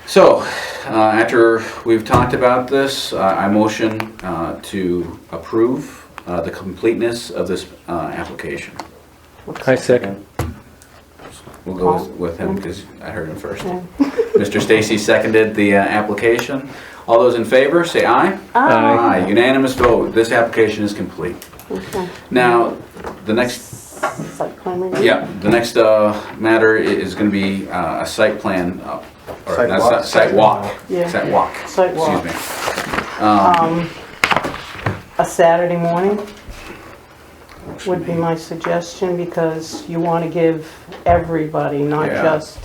So, after we've talked about this, I motion to approve the completeness of this application. I second. We'll go with him because I heard him first. Mr. Stacy seconded the application. All those in favor, say aye. Aye. Unanimous vote. This application is complete. Okay. Now, the next Site plan review? Yeah, the next matter is going to be a site plan, or Site not walk. site walk. Yeah. Site walk. Site walk. Excuse me. A Saturday morning would be my suggestion because you want to give everybody, not Yeah. just,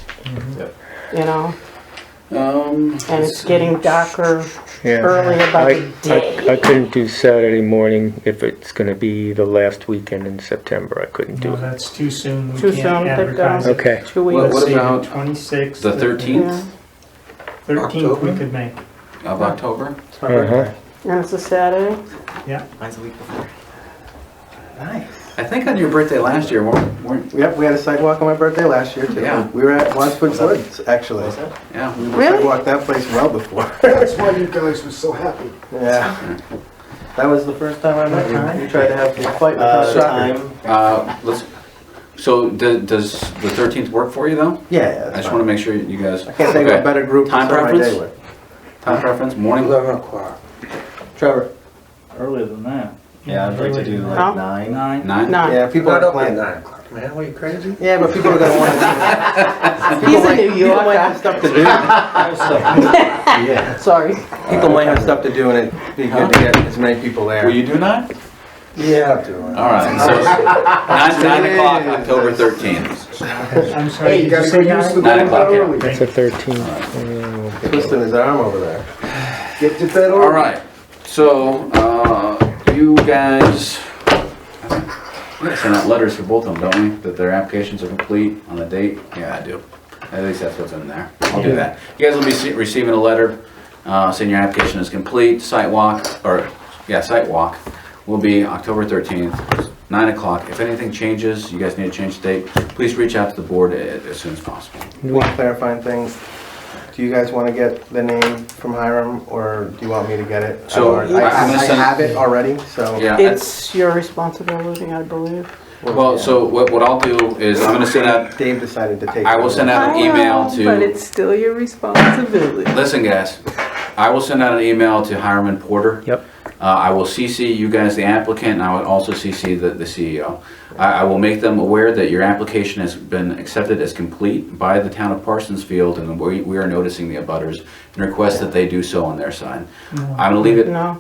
you know, And and it's getting darker Yeah. early about the day. I couldn't do Saturday morning if it's going to be the last weekend in September. I couldn't do No, it. that's too soon. We Too can't soon, they've advertise got it. Okay. 2 What weeks. Let's say about 26th. the 13th Yeah. 13th we could make. of October? It's my birthday. And it's a Saturday? Yeah. Mine's a week before. Nice. I think on your birthday last year, weren't Yep, we had a sidewalk on my birthday last year too. Yeah. We were at Wadsford Woods, actually. yeah. We Really? sidewalked that place well before. That's why you guys were so happy. Yeah. That was the first time I met you. You tried to have a fight with us. So does the 13th work for you though? Yeah, I just want to make sure you guys. I can't think of a better group to Time start my preference? day with. Time preference, morning? 11 o'clock. Trevor? Earlier than that. Yeah, I'd like to do Huh? like 9. 9? No. Yeah, people Not are up at planning. 9 o'clock, man. What, are you crazy? Yeah, but people are gonna want to do. He's a New People might have Yorker. stuff to do. Yeah. Sorry. People might have stuff to do and it'd be good to get as many people there. Will you do 9? Yeah, I'll do it. All right, so 9 o'clock, October 13th. I'm sorry, Hey, you did you gotta say go use the 9 o'clock, yeah. early. It's the 13th. Twisting his arm over there. Get to bed early. All right, so you guys, we gotta send out letters for both of them, don't we? That their applications are complete on the date? Yeah, I do. At least that's what's in there. I'll do that. You guys will be receiving a letter saying your application is complete. Site walk will be October 13th, 9 o'clock. If anything changes, you guys need to change the date, please reach out to the board as soon as possible. One clarifying thing. Do you guys want to get the name from Hiram, or do you want me to get it? So, I I'm gonna send- have it already, so. Yeah. It's your responsibility, I believe. Well, so what I'll do is I'm gonna send out, Dave decided to take. I will send out an email to. But it's still your responsibility. Listen, guys, I will send out an email to Hiram and Porter. Yep. I will CC you guys, the applicant, and I will also CC the CEO. I will make them aware that your application has been accepted as complete by the town of Parsonsfield, and we are noticing the abutters and request that they do so on their side. I'm gonna leave it. No.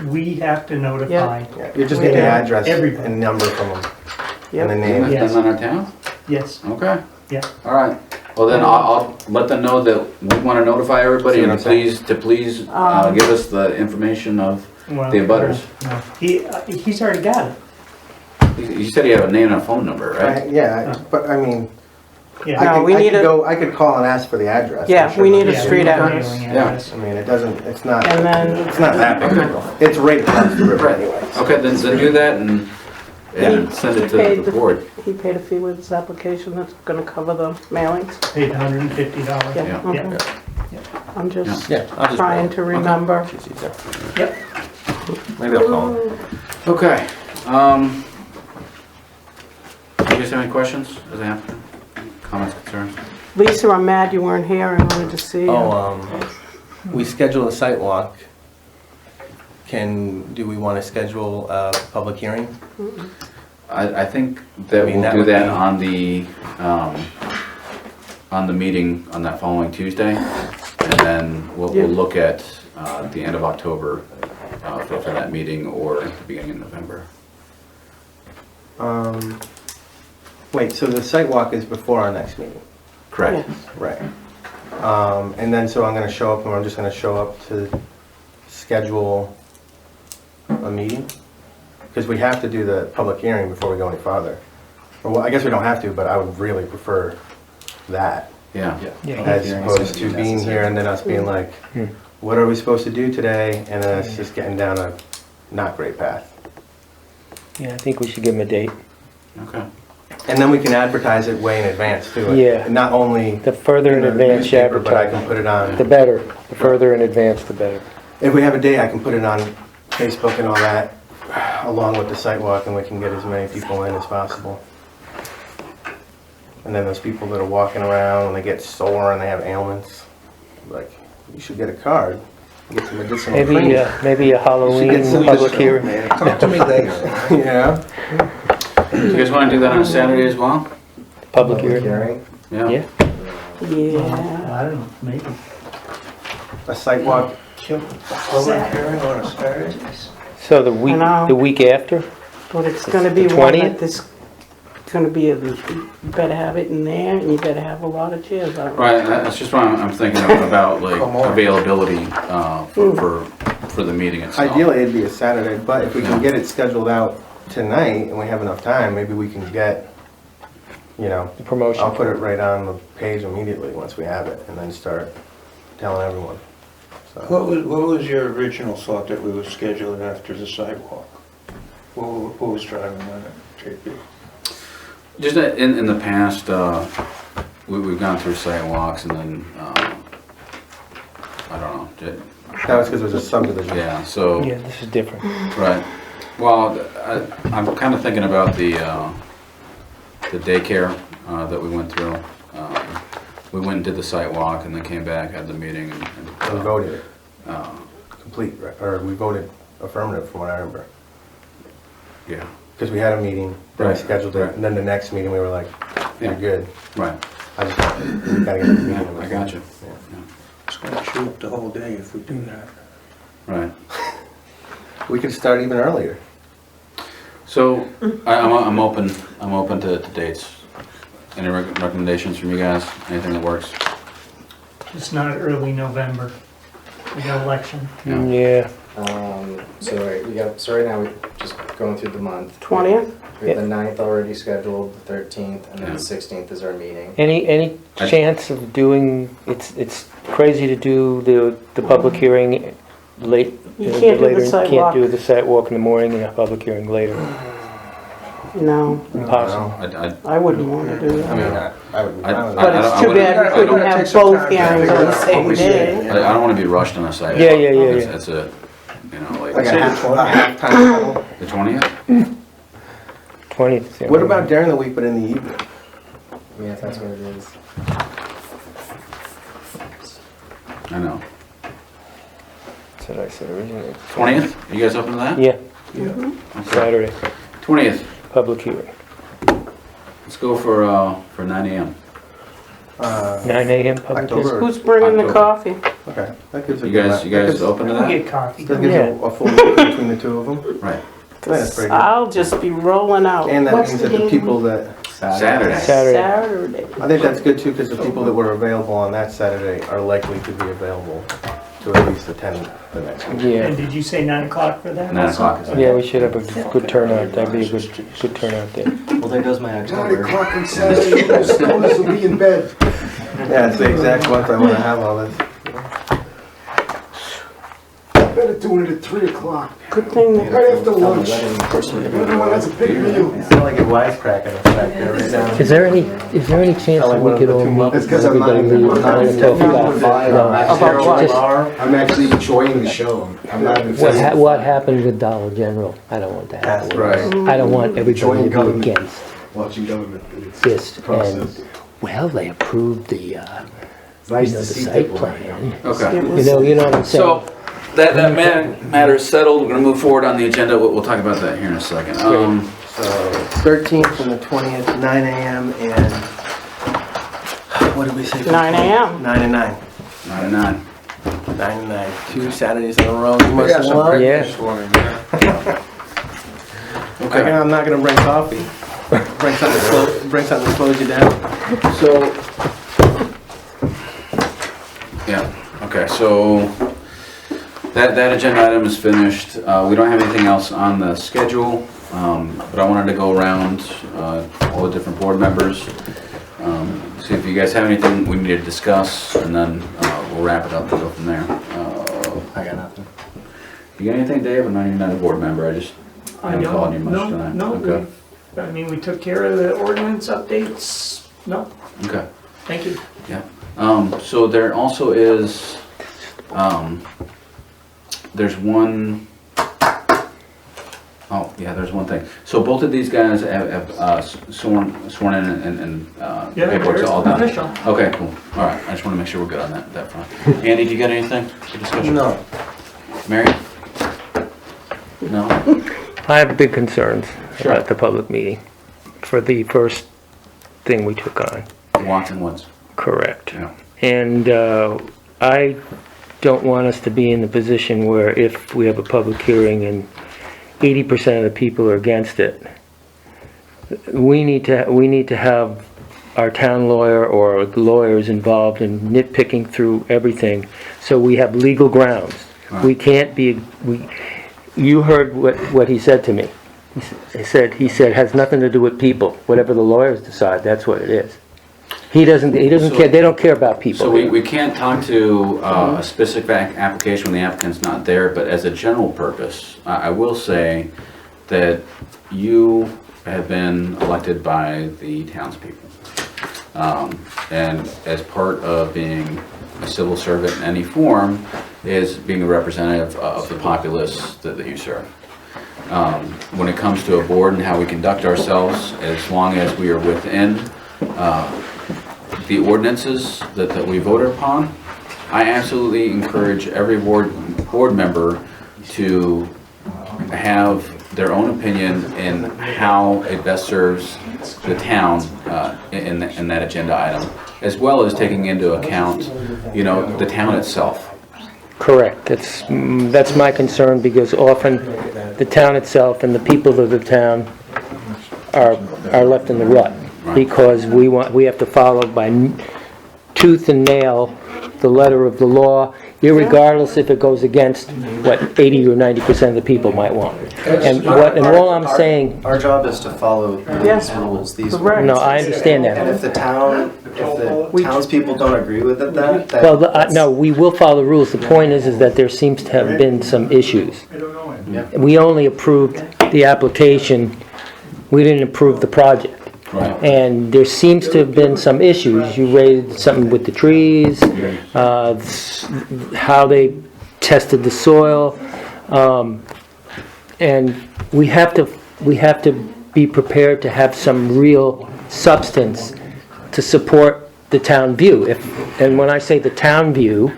We have to notify. Yeah, you just need the address Everybody. and number from them, and the Yep. name. Yes. Done on our town? Yes, Okay. yeah. All right. Well, then I'll let them know that we want to notify everybody, See what and I'm saying? please give us the information of Well, the abutters. no. He's already got it. You said you have a name and a phone number, right? Yeah, but I mean, Yeah. No, we need I could call and ask for the address. Yeah, I'm sure. we need a Yeah, street we need address. mailing Yeah. address. I mean, it's not, And then, it's not that big. It's right across the river Right. anyway. Okay, then do that and send it to the board. he paid a fee with his application that's gonna cover the mailings. Paid $150. Yeah, Yeah. okay. Yeah. I'm just Yeah, I'll just. trying to remember. It's easier. Yep. Maybe I'll call him. Okay. Do you guys have any questions as an applicant? Comments, concerns? Lisa, I'm mad you weren't here. I wanted to see you. We scheduled a site walk. Do we want to schedule a public hearing? I think that I mean, we'll that do would that be- on the meeting on that following Tuesday. And then we'll Yeah. look at the end of October for that meeting or the beginning of November. Wait, so the site walk is before our next meeting? Correct. Right. And then, so I'm gonna show up, and I'm just gonna show up to schedule a meeting? Because we have to do the public hearing before we go any farther. Or, well, I guess we don't have to, but I would really prefer that, Yeah. as opposed to being here and then us being like, what are we supposed to do today? And then us just getting down a not great path. Yeah, I think we should give them a date. Okay. And then we can advertise it way in advance too. Yeah. Not only The further in the advance you newspaper, but I can advertise, put it on. the better. The further in advance, the better. If we have a day, I can put it on Facebook and all that, along with the site walk, and we can get as many people in as possible. And then those people that are walking around and they get sore and they have ailments, like, you should get a card, get some medicinal Maybe, cream. maybe a Halloween get some public discount, hearing. Man, talk to me later. Yeah. Do you guys want to do that on a Saturday as well? Public hearing. Yeah. Yeah. Yeah. I don't know, maybe. A site walk, Public hearing on a Saturday? So I know. the week after? But it's gonna be The one 20th? that this, it's gonna be, you better have it in there and you better have a lot of chairs out. Right, that's just what I'm thinking about, like Come on. availability for the meeting itself. ideally it'd be a Saturday, but if we can get it scheduled out tonight and we have enough time, maybe we can get, you know, The promotion. I'll put it right on the page immediately once we have it, and then start telling everyone. So, What was your original thought that we would schedule it after the sidewalk? What was driving that? Just in the past, we've gone through site walks and then, I don't know. That was because it was a subdivision. Yeah, so. Yeah, this is different. Right. Well, I'm kind of thinking about the daycare that we went through. We went and did the site walk and then came back, had the meeting and. We voted it. Complete, right? Or we voted affirmative from what I remember. Yeah. Because we had a meeting, then we Right. scheduled it, and then the next meeting we were like, you're Yeah. good. Right. I just, we gotta get to the Yeah, meeting. I got you. It's gonna chew up the whole day if we do that. Right. We could start even earlier. So, I'm open to dates. Any recommendations from you guys? Anything that works? It's not early November. We got election. Yeah. So right now, we're just going through the month. 20th? We have the 9th already scheduled, the 13th, and then Yeah. the 16th is our meeting. Any chance of doing, it's crazy to do the public hearing late. You can't do the later, site Can't walk. do the site walk in the morning and a public hearing later. No, Impossible. I wouldn't want to do I mean, that. I would. But it's too bad we couldn't have both hearings on the same day. I don't want to be rushed on a site. Yeah, walk. yeah, yeah, It's- yeah. It's a, you know, Like like, a half-time huddle. the 20th? 20th. What about during the week but in the evening? Yeah, if that's what it is. I know. That's what I said originally. 20th? Are you guys open to that? Yeah, Okay. Saturday, 20th. public hearing. Let's go for 9 a.m. 9 a.m. public October. hearing. Who's bringing the October. coffee? Okay, that gives a You good guys, amount. you That guys gives- open to We that? get coffee. That gives a full week between the two of them. Right. That's pretty good. I'll just be rolling out. And that What's means the that the date? people that, Saturday. Saturday. Saturday. I think that's good too, because the people that were available on that Saturday are likely to be available to at least attend the next one. Yeah. And did you say 9 o'clock for that? 9 o'clock is Yeah, we should have a good turnout. That'd be a good turnout there. Well, there goes my October. on Saturday, Stoners will be in bed. Yeah, it's the exact month I want to have all this. Better do it at 3 o'clock. Good thing that Right after lunch. Personally, Everyone has a big meal. You sound like a wisecracking back there right now. Is there any chance that we could all meet It's and 'cause I'm not everybody even- leave? I'm not and even- talk I'm about- not no, About just I'm actually enjoying the show. I'm not even. what happened with Dollar General? I don't want that to happen. Right. I don't want everybody Enjoying to be government. against Watching government. It's this. a process. And, well, they approved the, It's nice the to see site people. plan. Okay. it was. You know what I'm saying? So, that matter is settled. We're gonna move forward on the agenda. We'll talk about that here in a second. So 13th and the 20th, 9 a.m. and, what did we say? 9 a.m. 9 and 9. 9 to 9. 9 and 9. 2 Saturdays in a row. You must got some love. breakfast for me, man. Okay. I'm not gonna bring coffee. Bring something to slows you down. So, yeah, okay, so that agenda item is finished. We don't have anything else on the schedule, but I wanted to go around all the different board members, see if you guys have anything we need to discuss, and then we'll wrap it up and go from there. I got nothing. You got anything, Dave? I'm not even a board member, I just haven't called you much No, tonight. no, Okay, I mean, we took care of the ordinance updates. No, okay. thank you. So there also is, there's one, oh, yeah, there's one thing. So both of these guys have sworn in and Yeah, paperwork's it's all done. official. Okay, cool. All right, I just want to make sure we're good on that front. Andy, do you got anything for discussion? No. Mary? No? I have big concerns Sure. about the public meeting for the first thing we took on. Watson Woods. Correct. Yeah. And I don't want us to be in the position where if we have a public hearing and 80% of the people are against it, we need to have our town lawyer or lawyers involved in nitpicking through everything, so we have legal grounds. Right. We can't be, you heard what he said to me. He said has nothing to do with people. Whatever the lawyers decide, that's what it is. He doesn't care, they don't care about people. So we can't talk to a specific application when the applicant's not there, but as a general purpose, I will say that you had been elected by the townspeople. And as part of being a civil servant in any form is being a representative of the populace that you serve. When it comes to a board and how we conduct ourselves, as long as we are within the ordinances that we voted upon, I absolutely encourage every board member to have their own opinion in how it best serves the town in that agenda item, as well as taking into account, the town itself. Correct. That's my concern, because often the town itself and the people of the town are left in the rut, because we have to follow by tooth and nail the letter of the law, irregardless if it goes against what 80 or 90% of the people might want. And all I'm saying... Our job is to follow these rules, these ordinances. No, I understand that. And if the townspeople don't agree with it, no, we will follow the rules. The point is that there seems to have been some issues. We only approved the application, we didn't approve the project. Right. And there seems to have been some issues. You raised something with the trees, how they tested the soil, and we have to be prepared to have some real substance to support the town view. And when I say the town view,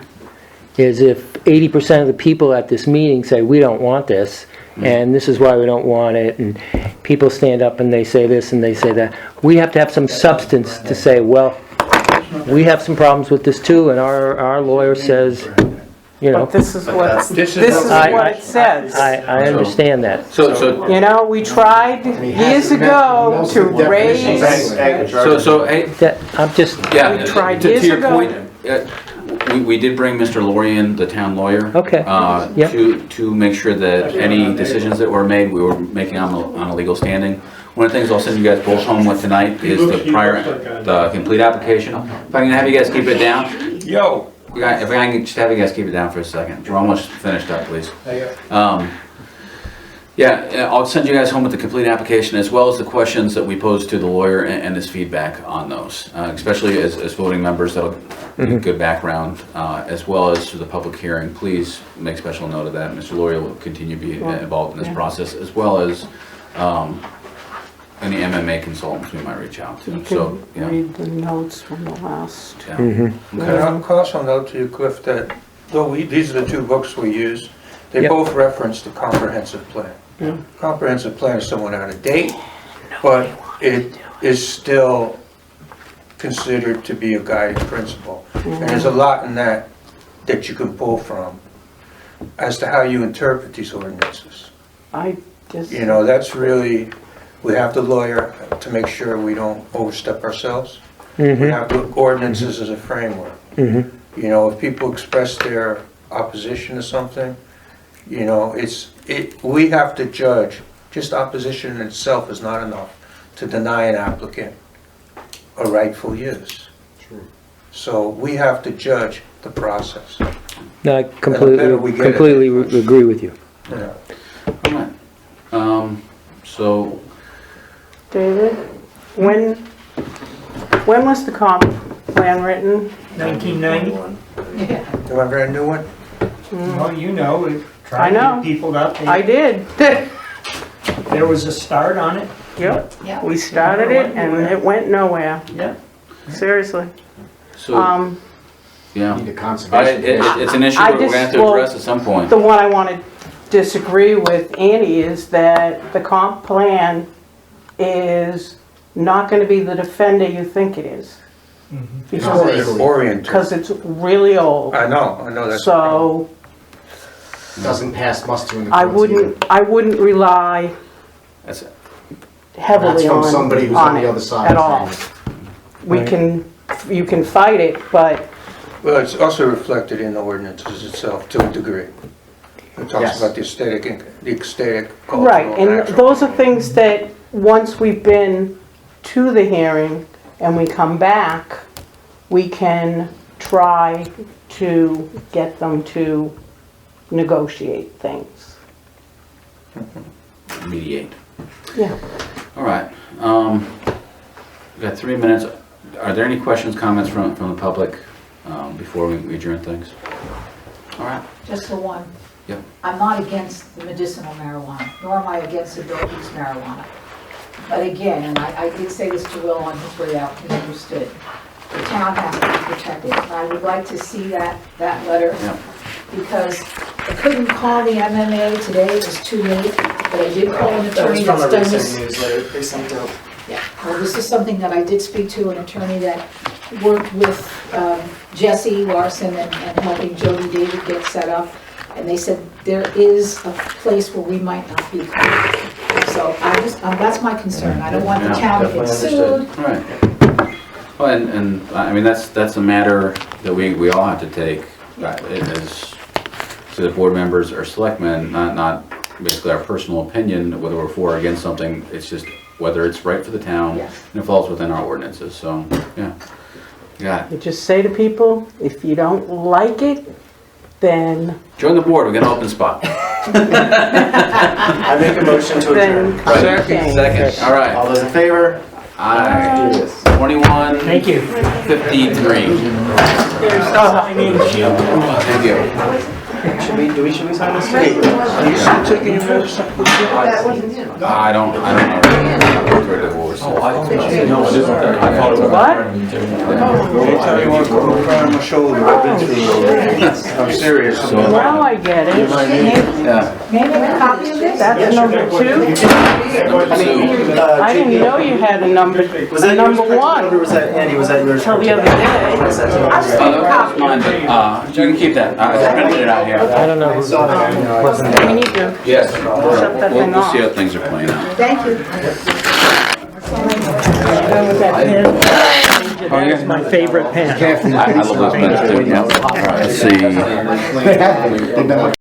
is if 80% of the people at this meeting say we don't want this, and this is why we don't want it, and people stand up and they say this and they say that, we have to have some substance to say, well, we have some problems with this too, and our lawyer says, But this is what it says. I understand that. So we tried years ago to raise. I'm just. Yeah, We tried to years your ago. point, we did bring Mr. Lorian, the town lawyer. Okay. Yep. To make sure that any decisions that were made, we were making on a legal standing. One of the things I'll send you guys both home with tonight is the complete application. If I can have you guys keep it down. Yo. If I can just have you guys keep it down for a second. We're almost finished up, please. Yeah, I'll send you guys home with the complete application, as well as the questions that we posed to the lawyer and his feedback on those, especially as voting members. That'll give good background, as well as to the public hearing. Please make special note of that. Mr. Lawyer will continue to be involved in this process, as well as any MMA consultants we might reach out to. You can read the notes from the last. Okay. I'll also note to you, Cliff, that though these are the two books we use, they both reference the comprehensive plan. Comprehensive plan is somewhat out of date, but it is still considered to be a guiding principle. And there's a lot in that you can pull from as to how you interpret these ordinances. That's really, we have the lawyer to make sure we don't overstep ourselves. We have the ordinances as a framework. If people express their opposition to something, we have to judge. Just opposition in itself is not enough to deny an applicant a rightful use. So we have to judge the process. No, I completely agree with you. All right. So, David, when was the comp plan written? 1990. Do I have a new one? Well, you know, we I tried to know. get people to update. I did. There was a start on it. Yep. We started it and it went nowhere. Yep. Seriously. yeah. It's an issue I we're going to have to address at some point. The one I want to disagree with Andy is that the comp plan is not going to be the defender you think it is. Because it's really old. I know that's so doesn't pass muster in the I wouldn't rely heavily from on somebody who's on the other side at all. You can fight it, but well, it's also reflected in the ordinances itself to a degree. It talks about the aesthetic, cultural, right, and natural. those are things that once we've been to the hearing and we come back, we can try to get them to negotiate things. Mediate. Yeah. All right. We've got 3 minutes. Are there any questions, comments from the public before we adjourn things? All right. Just the one. Yep. I'm not against the medicinal marijuana, nor am I against adult use marijuana. But again, and I did say this to Will on his way out, he understood, the town has to be protected. And I would like to see that letter, because I couldn't call the MMA today, it was too late, but I did call an attorney that's done this. That was from a recent newsletter they sent out. Yeah, well, this is something that I did speak to an attorney that worked with Jesse Larson and helping Jody David get set up. And they said there is a place where we might not be covered. So that's my concern. I don't want the town to get sued. Right. Well, and I mean, that's a matter that we all have to take as to the board members or selectmen, not basically our personal opinion, whether we're for or against something. It's just whether it's right for the town and it falls within our ordinances. So, yeah. You got it. You just say to people, if you don't like it, then... Join the board, we got an open spot. I make a motion to adjourn. Second. All right. All those in favor? Aye. Do this. 21. Thank you. 53. Thank you. Should we sign this? Are you still taking your notes? I don't know. We're divorced. What? Anytime you want to put a cry on my shoulder, I've been through. I'm serious. Now I get it. Yeah. May I have a copy of this? That's number 2? I didn't know you had a number, Was that number yours, 1 or was that Andy? Was that yours? until the other day. That was mine, but you can keep that. I printed it out here. I don't know who's We need to Yes. shut that thing We'll off. see how things are playing out. Thank you. That's my favorite pen. I love those pens too. Let's see.